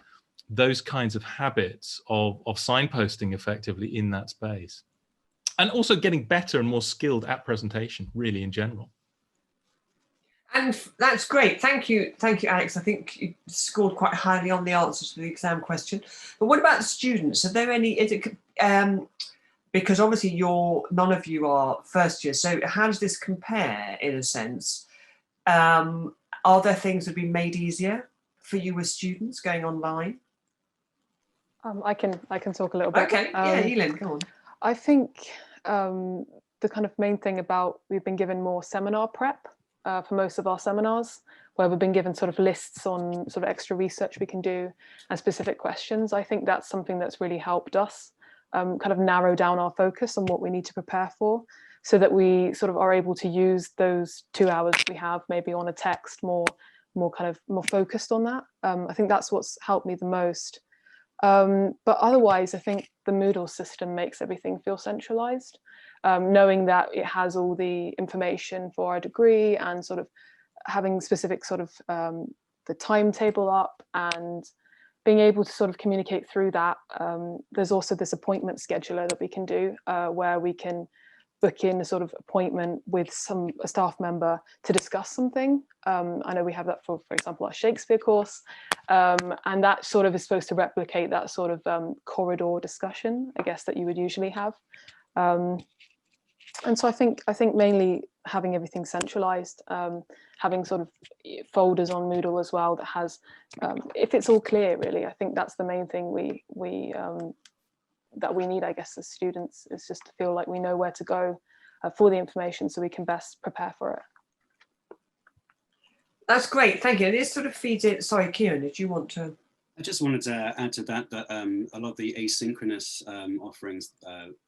kinds of habits of signposting effectively in that space. And also getting better and more skilled at presentation, really, in general. And that's great. Thank you, Alex. I think you scored quite highly on the answer to the exam question. But what about the students? Are there any, because obviously none of you are first year, so how does this compare in a sense? Are there things that have been made easier for you as students going online? I can talk a little bit. Okay, yeah, Elin, go on. I think the kind of main thing we've been given more seminar prep for most of our seminars, where we've been given sort of lists on sort of extra research we can do and specific questions. I think that's something that's really helped us kind of narrow down our focus on what we need to prepare for, so that we sort of are able to use those 2 hours we have maybe on a text more focused on that. I think that's what's helped me the most. But otherwise, I think the Moodle system makes everything feel centralized, knowing that it has all the information for our degree and sort of having specific sort of the timetable up and being able to sort of communicate through that. There's also this appointment scheduler that we can do where we can book in a sort of appointment with a staff member to discuss something. I know we have that for example, our Shakespeare course, and that sort of is supposed to replicate that sort of corridor discussion, I guess, that you would usually have. And so I think mainly having everything centralized, having sort of folders on Moodle as well that has, if it's all clear, really, I think that's the main thing that we need, I guess, as students, is just to feel like we know where to go for the information so we can best prepare for it. That's great, thank you. And this sort of feeds in, sorry, Kieran, did you want to? I just wanted to add to that a lot of the asynchronous offerings,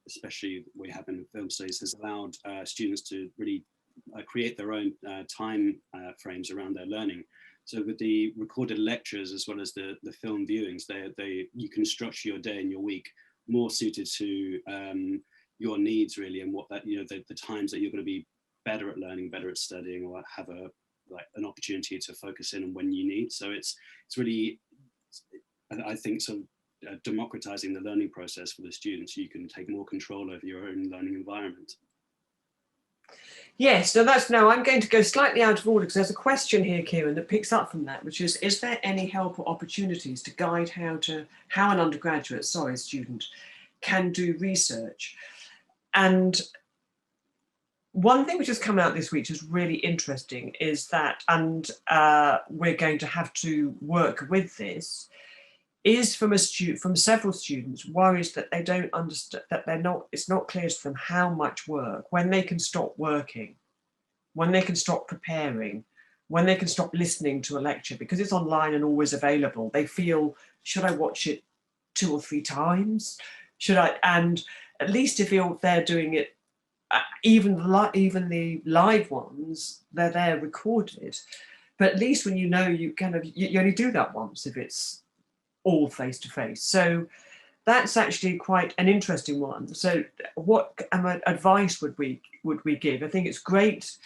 especially we have in film studies, has allowed students to really create their own time frames around their learning. So with the recorded lectures as well as the film viewings, you can structure your day and your week more suited to your needs, really, and what that, the times that you're going to be better at learning, better at studying, or have an opportunity to focus in on when you need. So it's really, I think, sort of democratizing the learning process for the students. You can take more control over your own learning environment. Yes, now I'm going to go slightly out of order because there's a question here, Kieran, that picks up from that, which is there any help or opportunities to guide how an undergraduate, student can do research? And one thing which has come out this week is really interesting is that, and we're going to have to work with this, is from several students worries that they don't understand, that it's not clear to them how much work, when they can stop working, when they can stop preparing, when they can stop listening to a lecture because it's online and always available. They feel, should I watch it 2 or 3 times? Should I? And at least if they're doing it, even the live ones, they're there recorded. But at least when you know, you only do that once if it's all face to face. So that's actually quite an interesting one. So what advice would we give? I think it's great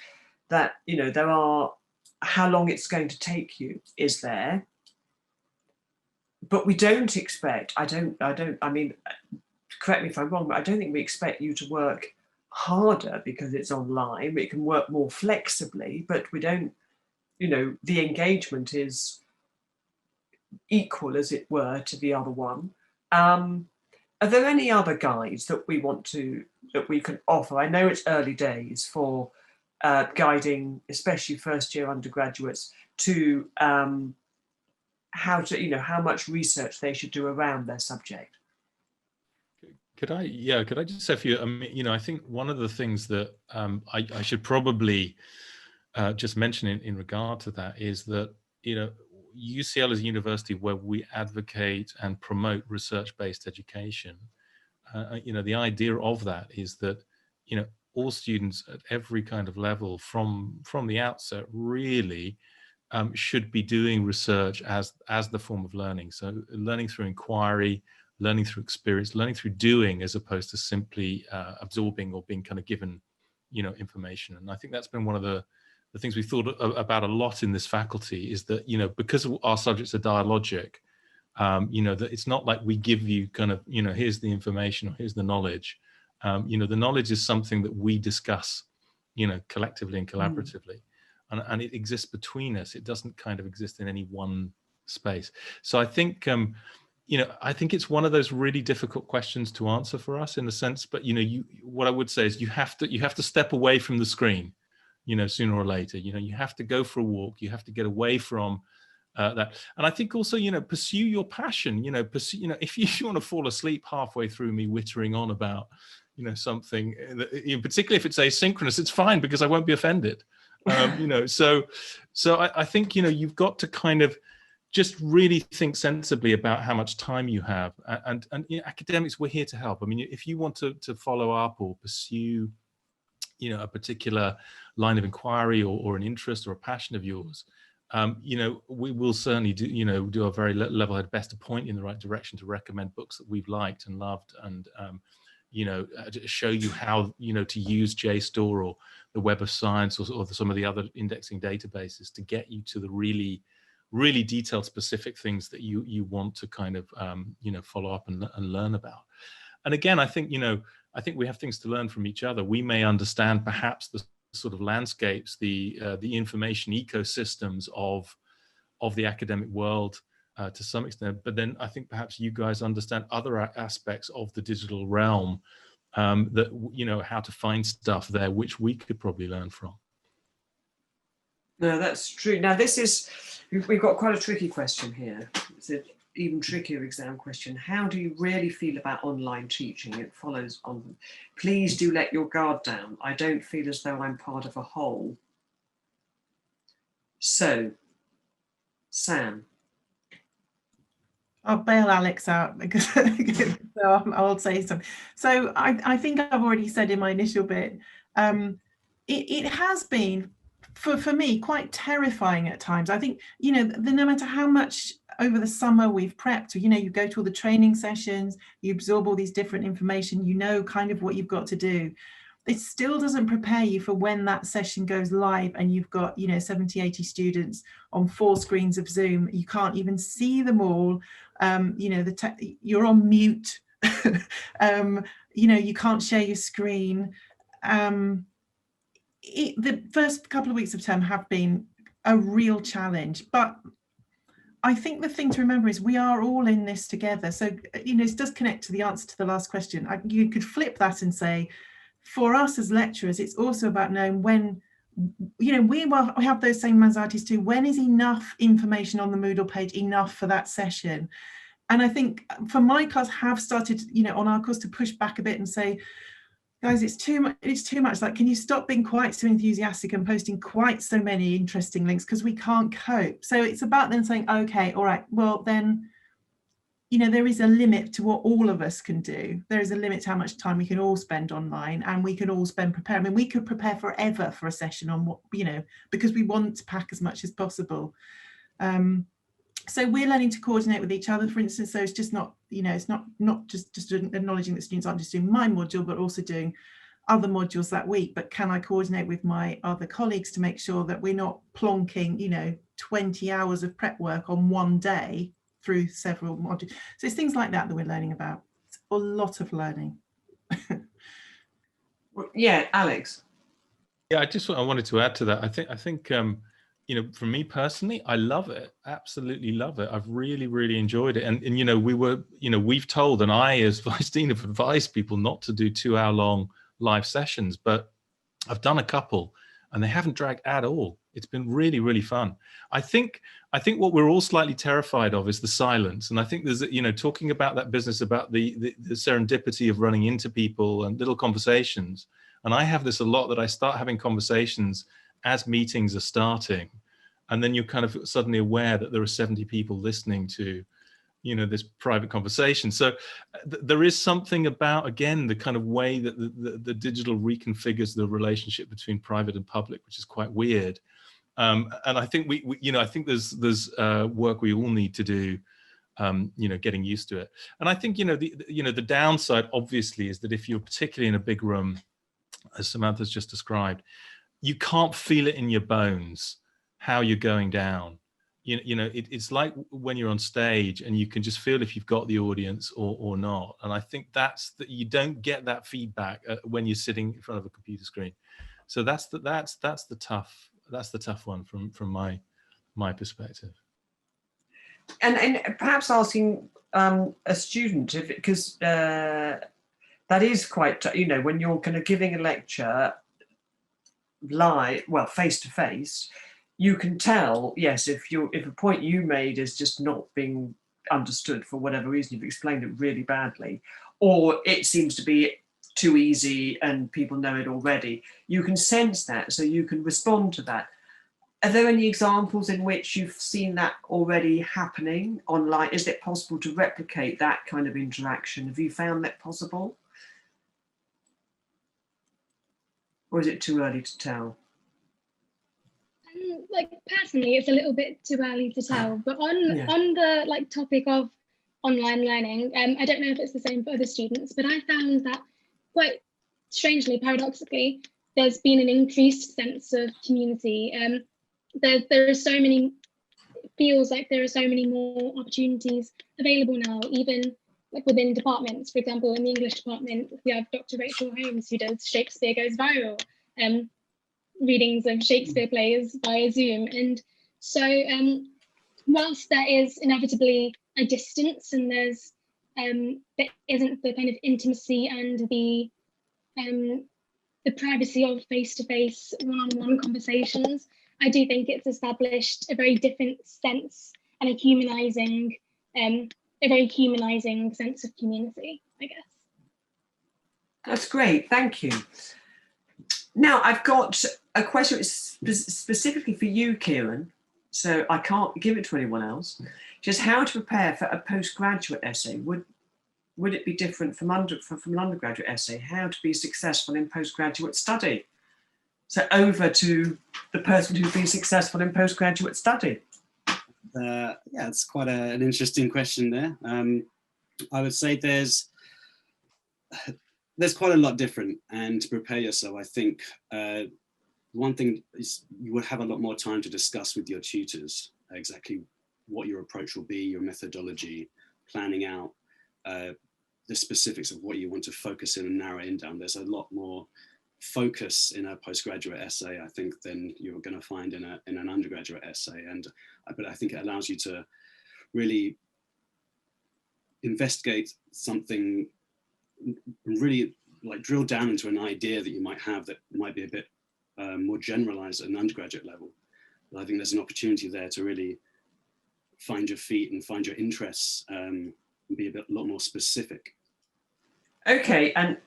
that, you know, there are, how long it's going to take you is there, but we don't expect, I mean, correct me if I'm wrong, but I don't think we expect you to work harder because it's online. We can work more flexibly, but we don't, you know, the engagement is equal, as it were, to the other one. Are there any other guides that we can offer? I know it's early days for guiding, especially first-year undergraduates, to how much research they should do around their subject. Could I just say for you, I mean, you know, I think one of the things that I should probably just mention in regard to that is that, you know, UCL is a university where we advocate and promote research-based education. You know, the idea of that is that, you know, all students at every kind of level from the outset really should be doing research as the form of learning. So learning through inquiry, learning through experience, learning through doing, as opposed to simply absorbing or being kind of given, you know, information. And I think that's been one of the things we thought about a lot in this faculty, is that, you know, because our subjects are dialogic, you know, that it's not like we give you kind of, you know, here's the information or here's the knowledge. You know, the knowledge is something that we discuss, you know, collectively and collaboratively, and it exists between us. It doesn't kind of exist in any one space. So I think, you know, I think it's one of those really difficult questions to answer for us in the sense, but, you know, what I would say is you have to step away from the screen, you know, sooner or later. You know, you have to go for a walk. You have to get away from that. And I think also, you know, pursue your passion. You know, if you want to fall asleep halfway through me wittering on about, you know, something, particularly if it's asynchronous, it's fine because I won't be offended. You know, so I think, you know, you've got to kind of just really think sensibly about how much time you have. And you know, academics, we're here to help. I mean, if you want to follow up or pursue, you know, a particular line of inquiry or an interest or a passion of yours, you know, we will certainly do a very level-headed best to point you in the right direction, to recommend books that we've liked and loved, and you know, to show you how, you know, to use JSTOR or the Web of Science or some of the other indexing databases to get you to the really detailed, specific things that you want to kind of you know, follow up and learn about. And again, I think, you know, I think we have things to learn from each other. We may understand perhaps the sort of landscapes, the information ecosystems of the academic world to some extent, but then I think perhaps you guys understand other aspects of the digital realm, that, you know, how to find stuff there which we could probably learn from. No, that's true. Now we've got quite a tricky question here. It's an even trickier exam question. How do you really feel about online teaching? It follows on. Please do let your guard down. I don't feel as though I'm part of a whole. So, Sam. I'll bail Alex out because so I'll say something. So I think I've already said in my initial bit, it has been, for me, quite terrifying at times. I think, you know, no matter how much over the summer we've prepped, you know, you go to all the training sessions, you absorb all these different information, you know kind of what you've got to do. It still doesn't prepare you for when that session goes live and you've got, you know, 70, 80 students on 4 screens of Zoom. You can't even see them all. You know, you're on mute. You know, you can't share your screen. The first couple of weeks of term have been a real challenge, but I think the thing to remember is we are all in this together. So, you know, it does connect to the answer to the last question. You could flip that and say, for us as lecturers, it's also about knowing when, you know, we have those same anxieties too. When is enough information on the Moodle page enough for that session? And I think for my class have started, you know, on our course to push back a bit and say, Guys, it's too much. It's too much. Like, can you stop being quite so enthusiastic and posting quite so many interesting links, because we can't cope. So it's about then saying, okay, all right, well then, you know, there is a limit to what all of us can do. There is a limit to how much time we can all spend online, and we can all spend preparing. I mean, we could prepare forever for a session on what, you know, because we want to pack as much as possible. So we're learning to coordinate with each other, for instance. So it's just not, you know, it's not just acknowledging that students aren't just doing my module, but also doing other modules that week. But can I coordinate with my other colleagues to make sure that we're not plonking, you know, 20 hours of prep work on one day through several modules? So it's things like that that we're learning about. It's a lot of learning. Yeah, Alex. Yeah, I wanted to add to that. I think you know, for me personally, I love it. Absolutely love it. I've really enjoyed it. And you know, we've told, and I as Vice Dean have advised people not to do 2-hour-long live sessions, but I've done a couple and they haven't dragged at all. It's been really fun. I think what we're all slightly terrified of is the silence. And I think there's, you know, talking about that business about the serendipity of running into people and little conversations. And I have this a lot, that I start having conversations as meetings are starting, and then you're kind of suddenly aware that there are 70 people listening to, you know, this private conversation. So there is something about, again, the kind of way that the digital reconfigures the relationship between private and public, which is quite weird. And I think we you know, I think there's work we all need to do, you know, getting used to it. And I think, you know, the downside obviously is that if you're particularly in a big room, as Samantha's just described, you can't feel it in your bones how you're going down. You know, it's like when you're on stage and you can just feel if you've got the audience or not. And I think that's that, you don't get that feedback when you're sitting in front of a computer screen. So that's the tough one from my perspective. And perhaps asking a student, because that is quite, you know, when you're kind of giving a lecture live, well, face to face, you can tell, yes, if a point you made is just not being understood for whatever reason, you've explained it really badly, or it seems to be too easy and people know it already, you can sense that, so you can respond to that. Are there any examples in which you've seen that already happening online? Is it possible to replicate that kind of interaction? Have you found that possible? Or is it too early to tell? Like personally, it's a little bit too early to tell, but on the like topic of online learning, I don't know if it's the same for other students, but I found that quite strangely, paradoxically, there's been an increased sense of community. There are so many, it feels like there are so many more opportunities available now, even like within departments. For example, in the English department, we have Dr. Rachel Holmes, who does Shakespeare Goes Viral, readings of Shakespeare plays via Zoom. And so whilst there is inevitably a distance and there isn't the kind of intimacy and the privacy of face-to-face one-on-one conversations, I do think it's established a very different sense and a very humanizing sense of community, I guess. That's great, thank you. Now I've got a question specifically for you, Kieran, so I can't give it to anyone else. Just how to prepare for a postgraduate essay. Would it be different from an undergraduate essay? How to be successful in postgraduate study? So over to the person who's been successful in postgraduate study. Yeah, it's quite an interesting question there. I would say there's quite a lot different, and to prepare yourself, I think one thing is you would have a lot more time to discuss with your tutors exactly what your approach will be, your methodology, planning out the specifics of what you want to focus in and narrow it down. There's a lot more focus in a postgraduate essay, I think, than you're going to find in an undergraduate essay. But I think it allows you to really investigate something, really like drill down into an idea that you might have that might be a bit more generalized at an undergraduate level. But I think there's an opportunity there to really find your feet and find your interests and be a lot more specific. Okay, and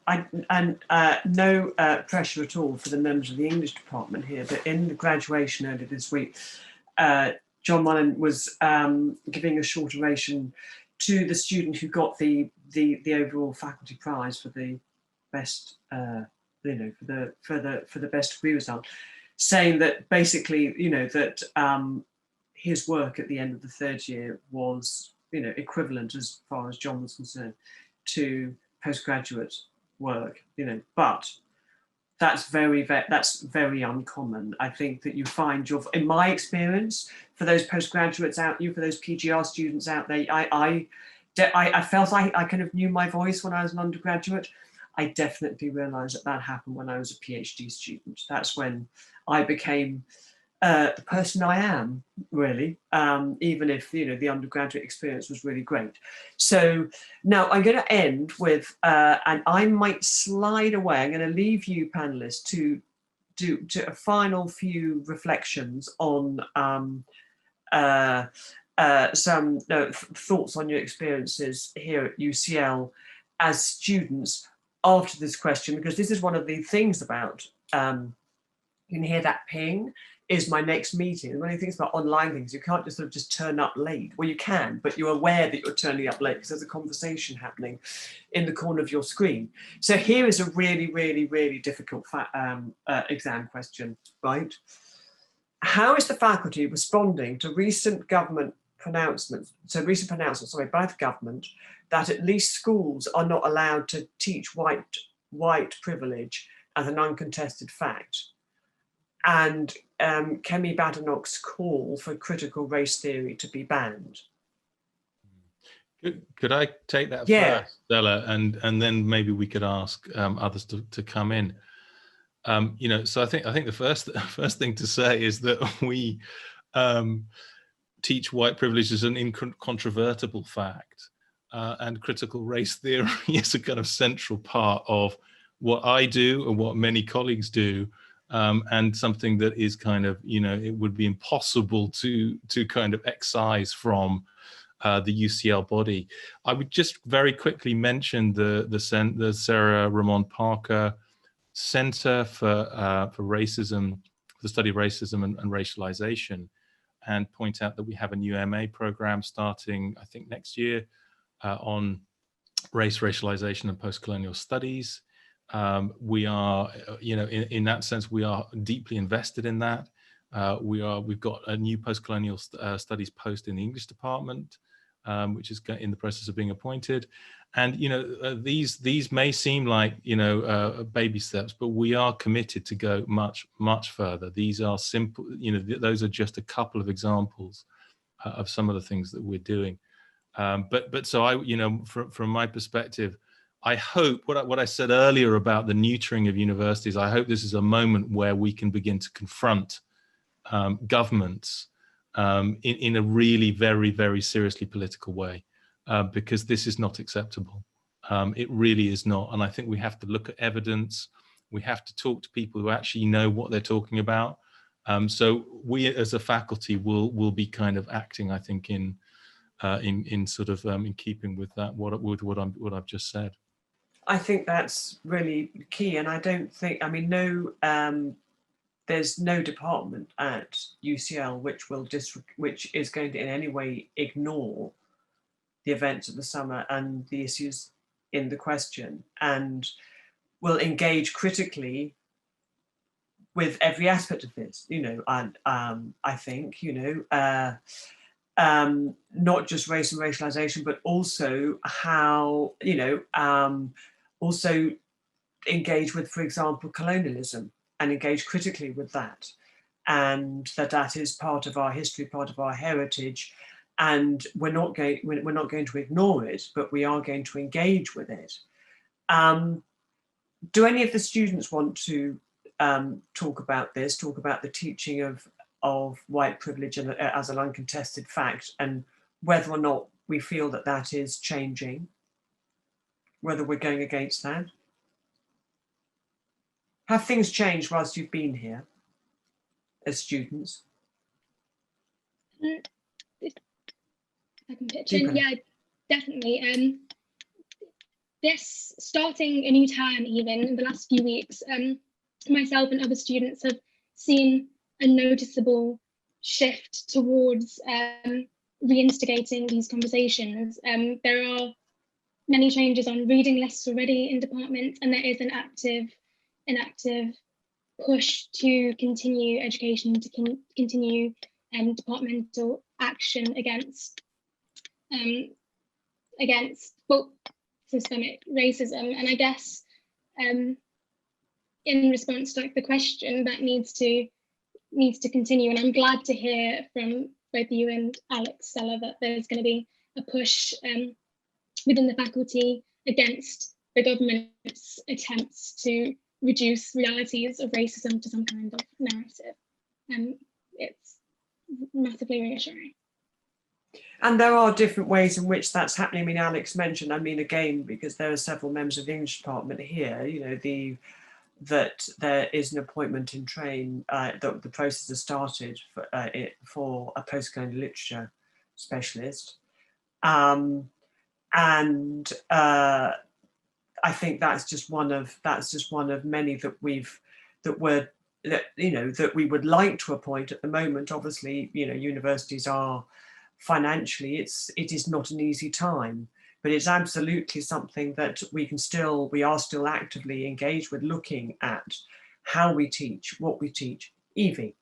no pressure at all for the members of the English department here, but in the graduation earlier this week, John Mullen was giving a short oration to the student who got the overall faculty prize for the best, for the best degree result, saying that basically, that his work at the end of the third year was, equivalent as far as John was concerned to postgraduate work, but that's very uncommon. I think that you find in my experience, for those postgraduates out, for those PGR students out there, I felt I kind of knew my voice when I was an undergraduate. I definitely realised that happened when I was a PhD student. That's when I became the person I am, really, even if, the undergraduate experience was really great. So now I'm going to end with, and I might slide away, I'm going to leave you panelists to do a final few reflections on some thoughts on your experiences here at UCL as students after this question, because this is one of the things about, you can hear that ping, is my next meeting. And one of the things about online things, you can't just sort of just turn up late. Well, you can, but you're aware that you're turning up late because there's a conversation happening in the corner of your screen. So here is a really, really, really difficult exam question, right? How is the faculty responding to recent government pronouncements, by the government, that at least schools are not allowed to teach white privilege as an uncontested fact? And Kemi Badenoch's call for critical race theory to be banned. Could I take that first, Stella, and then maybe we could ask others to come in. So I think the first thing to say is that we teach white privilege as an incontrovertible fact, and critical race theory is a kind of central part of what I do and what many colleagues do. And something that is kind of, it would be impossible to kind of excise from the UCL body. I would just very quickly mention the Sarah Ramon Parker Center for Racism, for the Study of Racism and Racialization, and point out that we have a new MA program starting, I think, next year on race, racialization, and post-colonial studies. We are, in that sense, we are deeply invested in that. We've got a new post-colonial studies post in the English department, which is in the process of being appointed. And these may seem like baby steps, but we are committed to go much, much further. These are simple, those are just a couple of examples of some of the things that we're doing. But so from my perspective, I hope what I said earlier about the neutering of universities, I hope this is a moment where we can begin to confront governments in a really very, very seriously political way, because this is not acceptable. It really is not. And I think we have to look at evidence. We have to talk to people who actually know what they're talking about. So we as a faculty will be kind of acting, I think, in sort of in keeping with that, what I've just said. I think that's really key, and I don't think, there's no department at UCL which is going to in any way ignore the events of the summer and the issues in the question, and will engage critically with every aspect of this. And I think not just race and racialization, but also how also engage with, for example, colonialism, and engage critically with that, and that is part of our history, part of our heritage, and we're not going to ignore it, but we are going to engage with it. Do any of the students want to talk about this? Talk about the teaching of white privilege as an uncontested fact, and whether or not we feel that is changing, whether we're going against that? Have things changed whilst you've been here as students? If I can pitch in, yeah, definitely. this starting a new term, even in the last few weeks, myself and other students have seen a noticeable shift towards reinstigating these conversations. There are many changes on reading lists already in departments, and there is an active push to continue education, to continue departmental action against systemic racism. And I guess in response to the question, that needs to continue. And I'm glad to hear from both you and Alex, Stella, that there's going to be a push within the faculty against the government's attempts to reduce realities of racism to some kind of narrative. And it's massively reassuring. And there are different ways in which that's happening. I mean, Alex mentioned, again, because there are several members of the English department here, that there is an appointment in train, that the process has started for a postcolonial literature specialist. And I think that's just one of many that we would like to appoint at the moment. Obviously, universities are financially, it is not an easy time, but it's absolutely something that we are still actively engaged with, looking at how we teach, what we teach. Evie.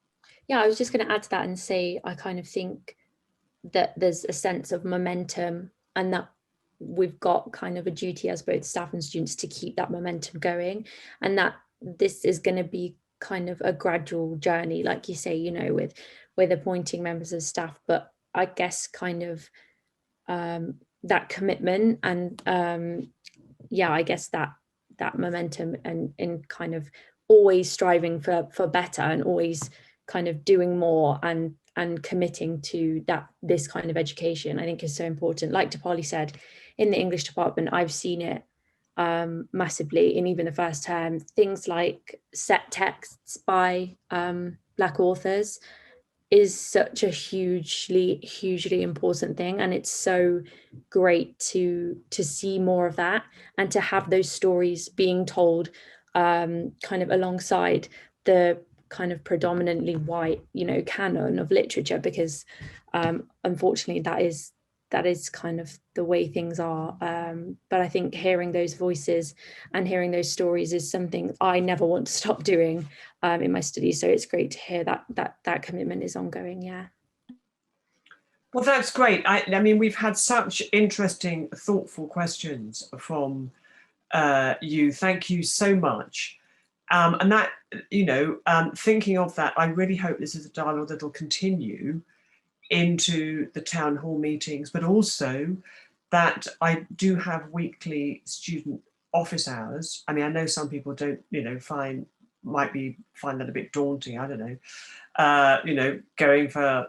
Yeah, I was just going to add to that and say, I kind of think that there's a sense of momentum, and that we've got kind of a duty as both staff and students to keep that momentum going, and that this is going to be kind of a gradual journey, like you say, with appointing members of staff, but I guess kind of that commitment and I guess that momentum and kind of always striving for better, and always kind of doing more and committing to this kind of education, I think is so important. Like Dipali said, in the English department, I've seen it massively in even the first term. Things like set texts by Black authors is such a hugely important thing, and it's so great to see more of that, and to have those stories being told kind of alongside the kind of predominantly white canon of literature, because unfortunately that is kind of the way things are, but I think hearing those voices and hearing those stories is something I never want to stop doing in my studies. So it's great to hear that commitment is ongoing. Yeah. Well, that's great. I mean, we've had such interesting, thoughtful questions from you. Thank you so much. And that, thinking of that, I really hope this is a dialogue that will continue into the town hall meetings, but also that I do have weekly student office hours. I mean, I know some people don't, find that a bit daunting. I don't know, going for,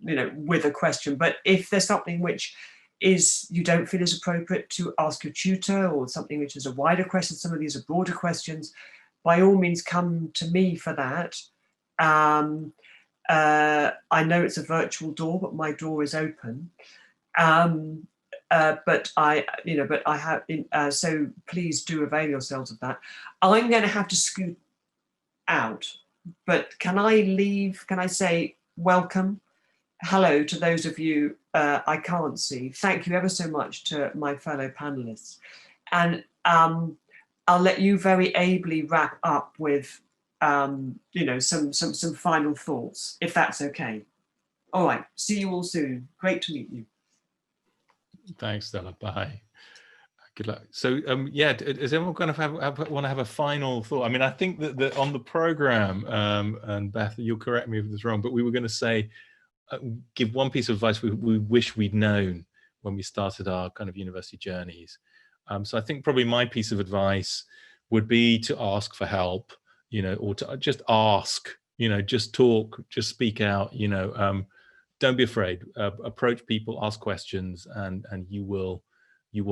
with a question. But if there's something which you don't feel is appropriate to ask your tutor, or something which is a wider question, some of these are broader questions, by all means come to me for that. I know it's a virtual door, but my door is open. But I have, so please do avail yourselves of that. I'm going to have to scoot out, but can I leave? Can I say welcome, hello to those of you I can't see? Thank you ever so much to my fellow panelists, and I'll let you very ably wrap up with some final thoughts, if that's okay. All right, see you all soon. Great to meet you. Thanks, Stella. Bye. Good luck. So, yeah, is everyone going to want to have a final thought? I mean, I think that on the program, and Beth, you'll correct me if it's wrong, but we were going to say, give one piece of advice we wish we'd known when we started our kind of university journeys. So I think probably my piece of advice would be to ask for help, or to just ask, just talk, just speak out, don't be afraid, approach people, ask questions, and you will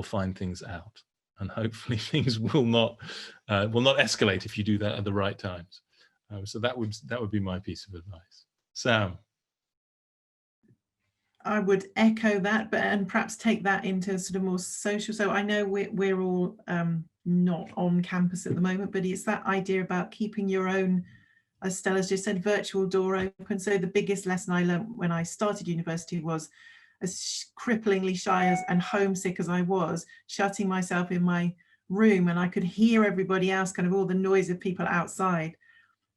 find things out, and hopefully things will not escalate if you do that at the right times. So that would be my piece of advice. Sam. I would echo that, but and perhaps take that into sort of more social. So I know we're all not on campus at the moment, but it's that idea about keeping your own, as Stella's just said, virtual door open. So the biggest lesson I learned when I started university was, as cripplingly shy and homesick as I was, shutting myself in my room, and I could hear everybody else, kind of all the noise of people outside,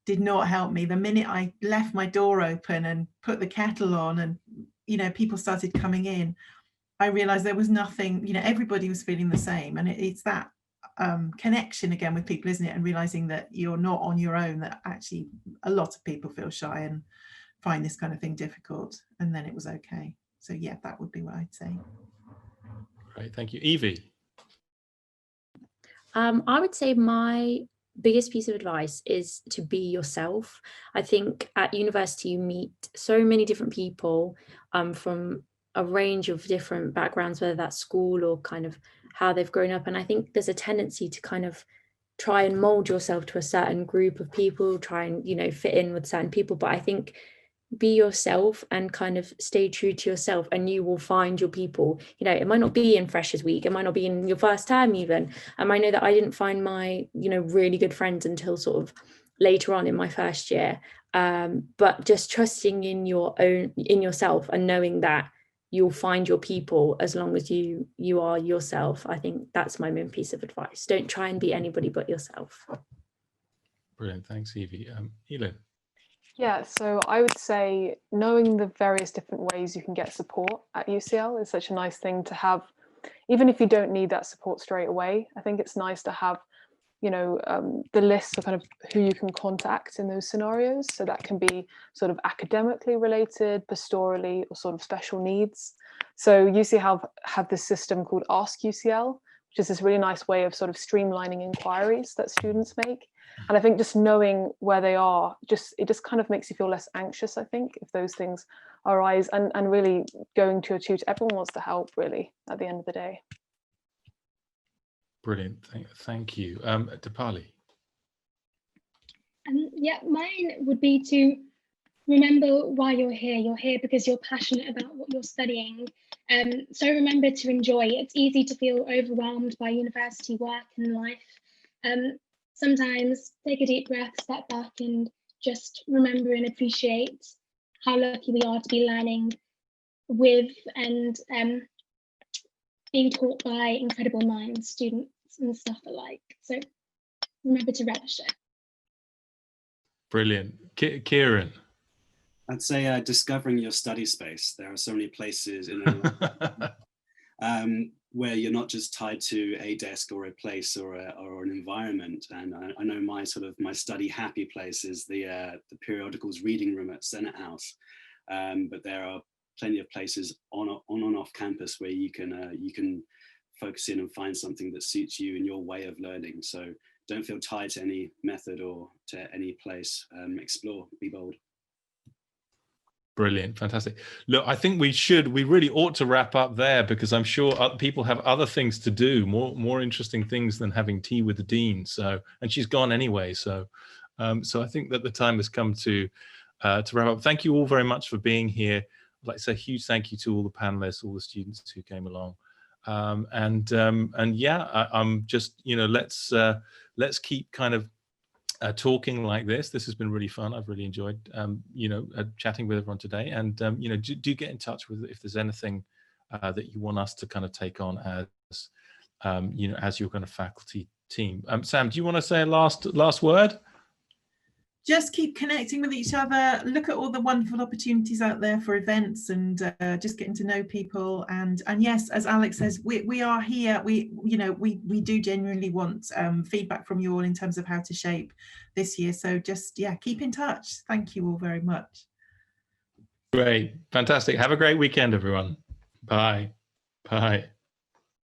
did not help me. The minute I left my door open and put the kettle on and, you know, people started coming in, I realized there was nothing, you know, everybody was feeling the same. And it's that connection again with people, isn't it? And realizing that you're not on your own, that actually a lot of people feel shy and find this kind of thing difficult. And then it was okay. So yeah, that would be what I'd say. Great, thank you. Evie? I would say my biggest piece of advice is to be yourself. I think at university you meet so many different people from a range of different backgrounds, whether that's school or kind of how they've grown up. And I think there's a tendency to kind of try and mold yourself to a certain group of people, try and, you know, fit in with certain people. But I think be yourself and kind of stay true to yourself, and you will find your people. You know, it might not be in Freshers Week, it might not be in your first term even. I know that I didn't find my, you know, really good friends until sort of later on in my first year. But just trusting in yourself and knowing that you'll find your people as long as you are yourself. I think that's my main piece of advice. Don't try and be anybody but yourself. Brilliant, thanks, Evie. Elin? Yeah, so I would say knowing the various different ways you can get support at UCL is such a nice thing to have. Even if you don't need that support straight away, I think it's nice to have, you know, the list of kind of who you can contact in those scenarios. So that can be sort of academically related, pastorally, or sort of special needs. So UCL have this system called Ask UCL, which is this really nice way of sort of streamlining inquiries that students make. And I think just knowing where they are, it just kind of makes you feel less anxious, I think, if those things arise, and really going to a tutor. Everyone wants to help, really, at the end of the day. Brilliant, thank you. Dipali? Yeah, mine would be to remember why you're here. You're here because you're passionate about what you're studying. So remember to enjoy. It's easy to feel overwhelmed by university work and life. Sometimes take a deep breath, step back, and just remember and appreciate how lucky we are to be learning with and being taught by incredible minds, students and stuff alike. So remember to relish it. Brilliant. Kieran? I'd say discovering your study space. There are so many places in where you're not just tied to a desk or a place or an environment. And I know my study happy place is the periodicals reading room at Senate House. But there are plenty of places on and off campus where you can focus in and find something that suits you and your way of learning. So don't feel tied to any method or to any place. Explore, be bold. Brilliant, fantastic. Look, I think we really ought to wrap up there, because I'm sure people have other things to do, more interesting things than having tea with the dean. So, and she's gone anyway. So, so I think that the time has come to wrap up. Thank you all very much for being here. I'd like to say a huge thank you to all the panelists, all the students who came along. And yeah, I'm just, you know, let's keep kind of talking like this. This has been really fun. I've really enjoyed, you know, chatting with everyone today. And, you know, do get in touch with if there's anything that you want us to kind of take on as, you know, as your kind of faculty team. Sam, do you want to say a last word? Just keep connecting with each other, look at all the wonderful opportunities out there for events, and just getting to know people. And yes, as Alex says, we are here. We do genuinely want feedback from you all in terms of how to shape this year. So just, yeah, keep in touch. Thank you all very much. Great, fantastic. Have a great weekend, everyone. Bye. Bye.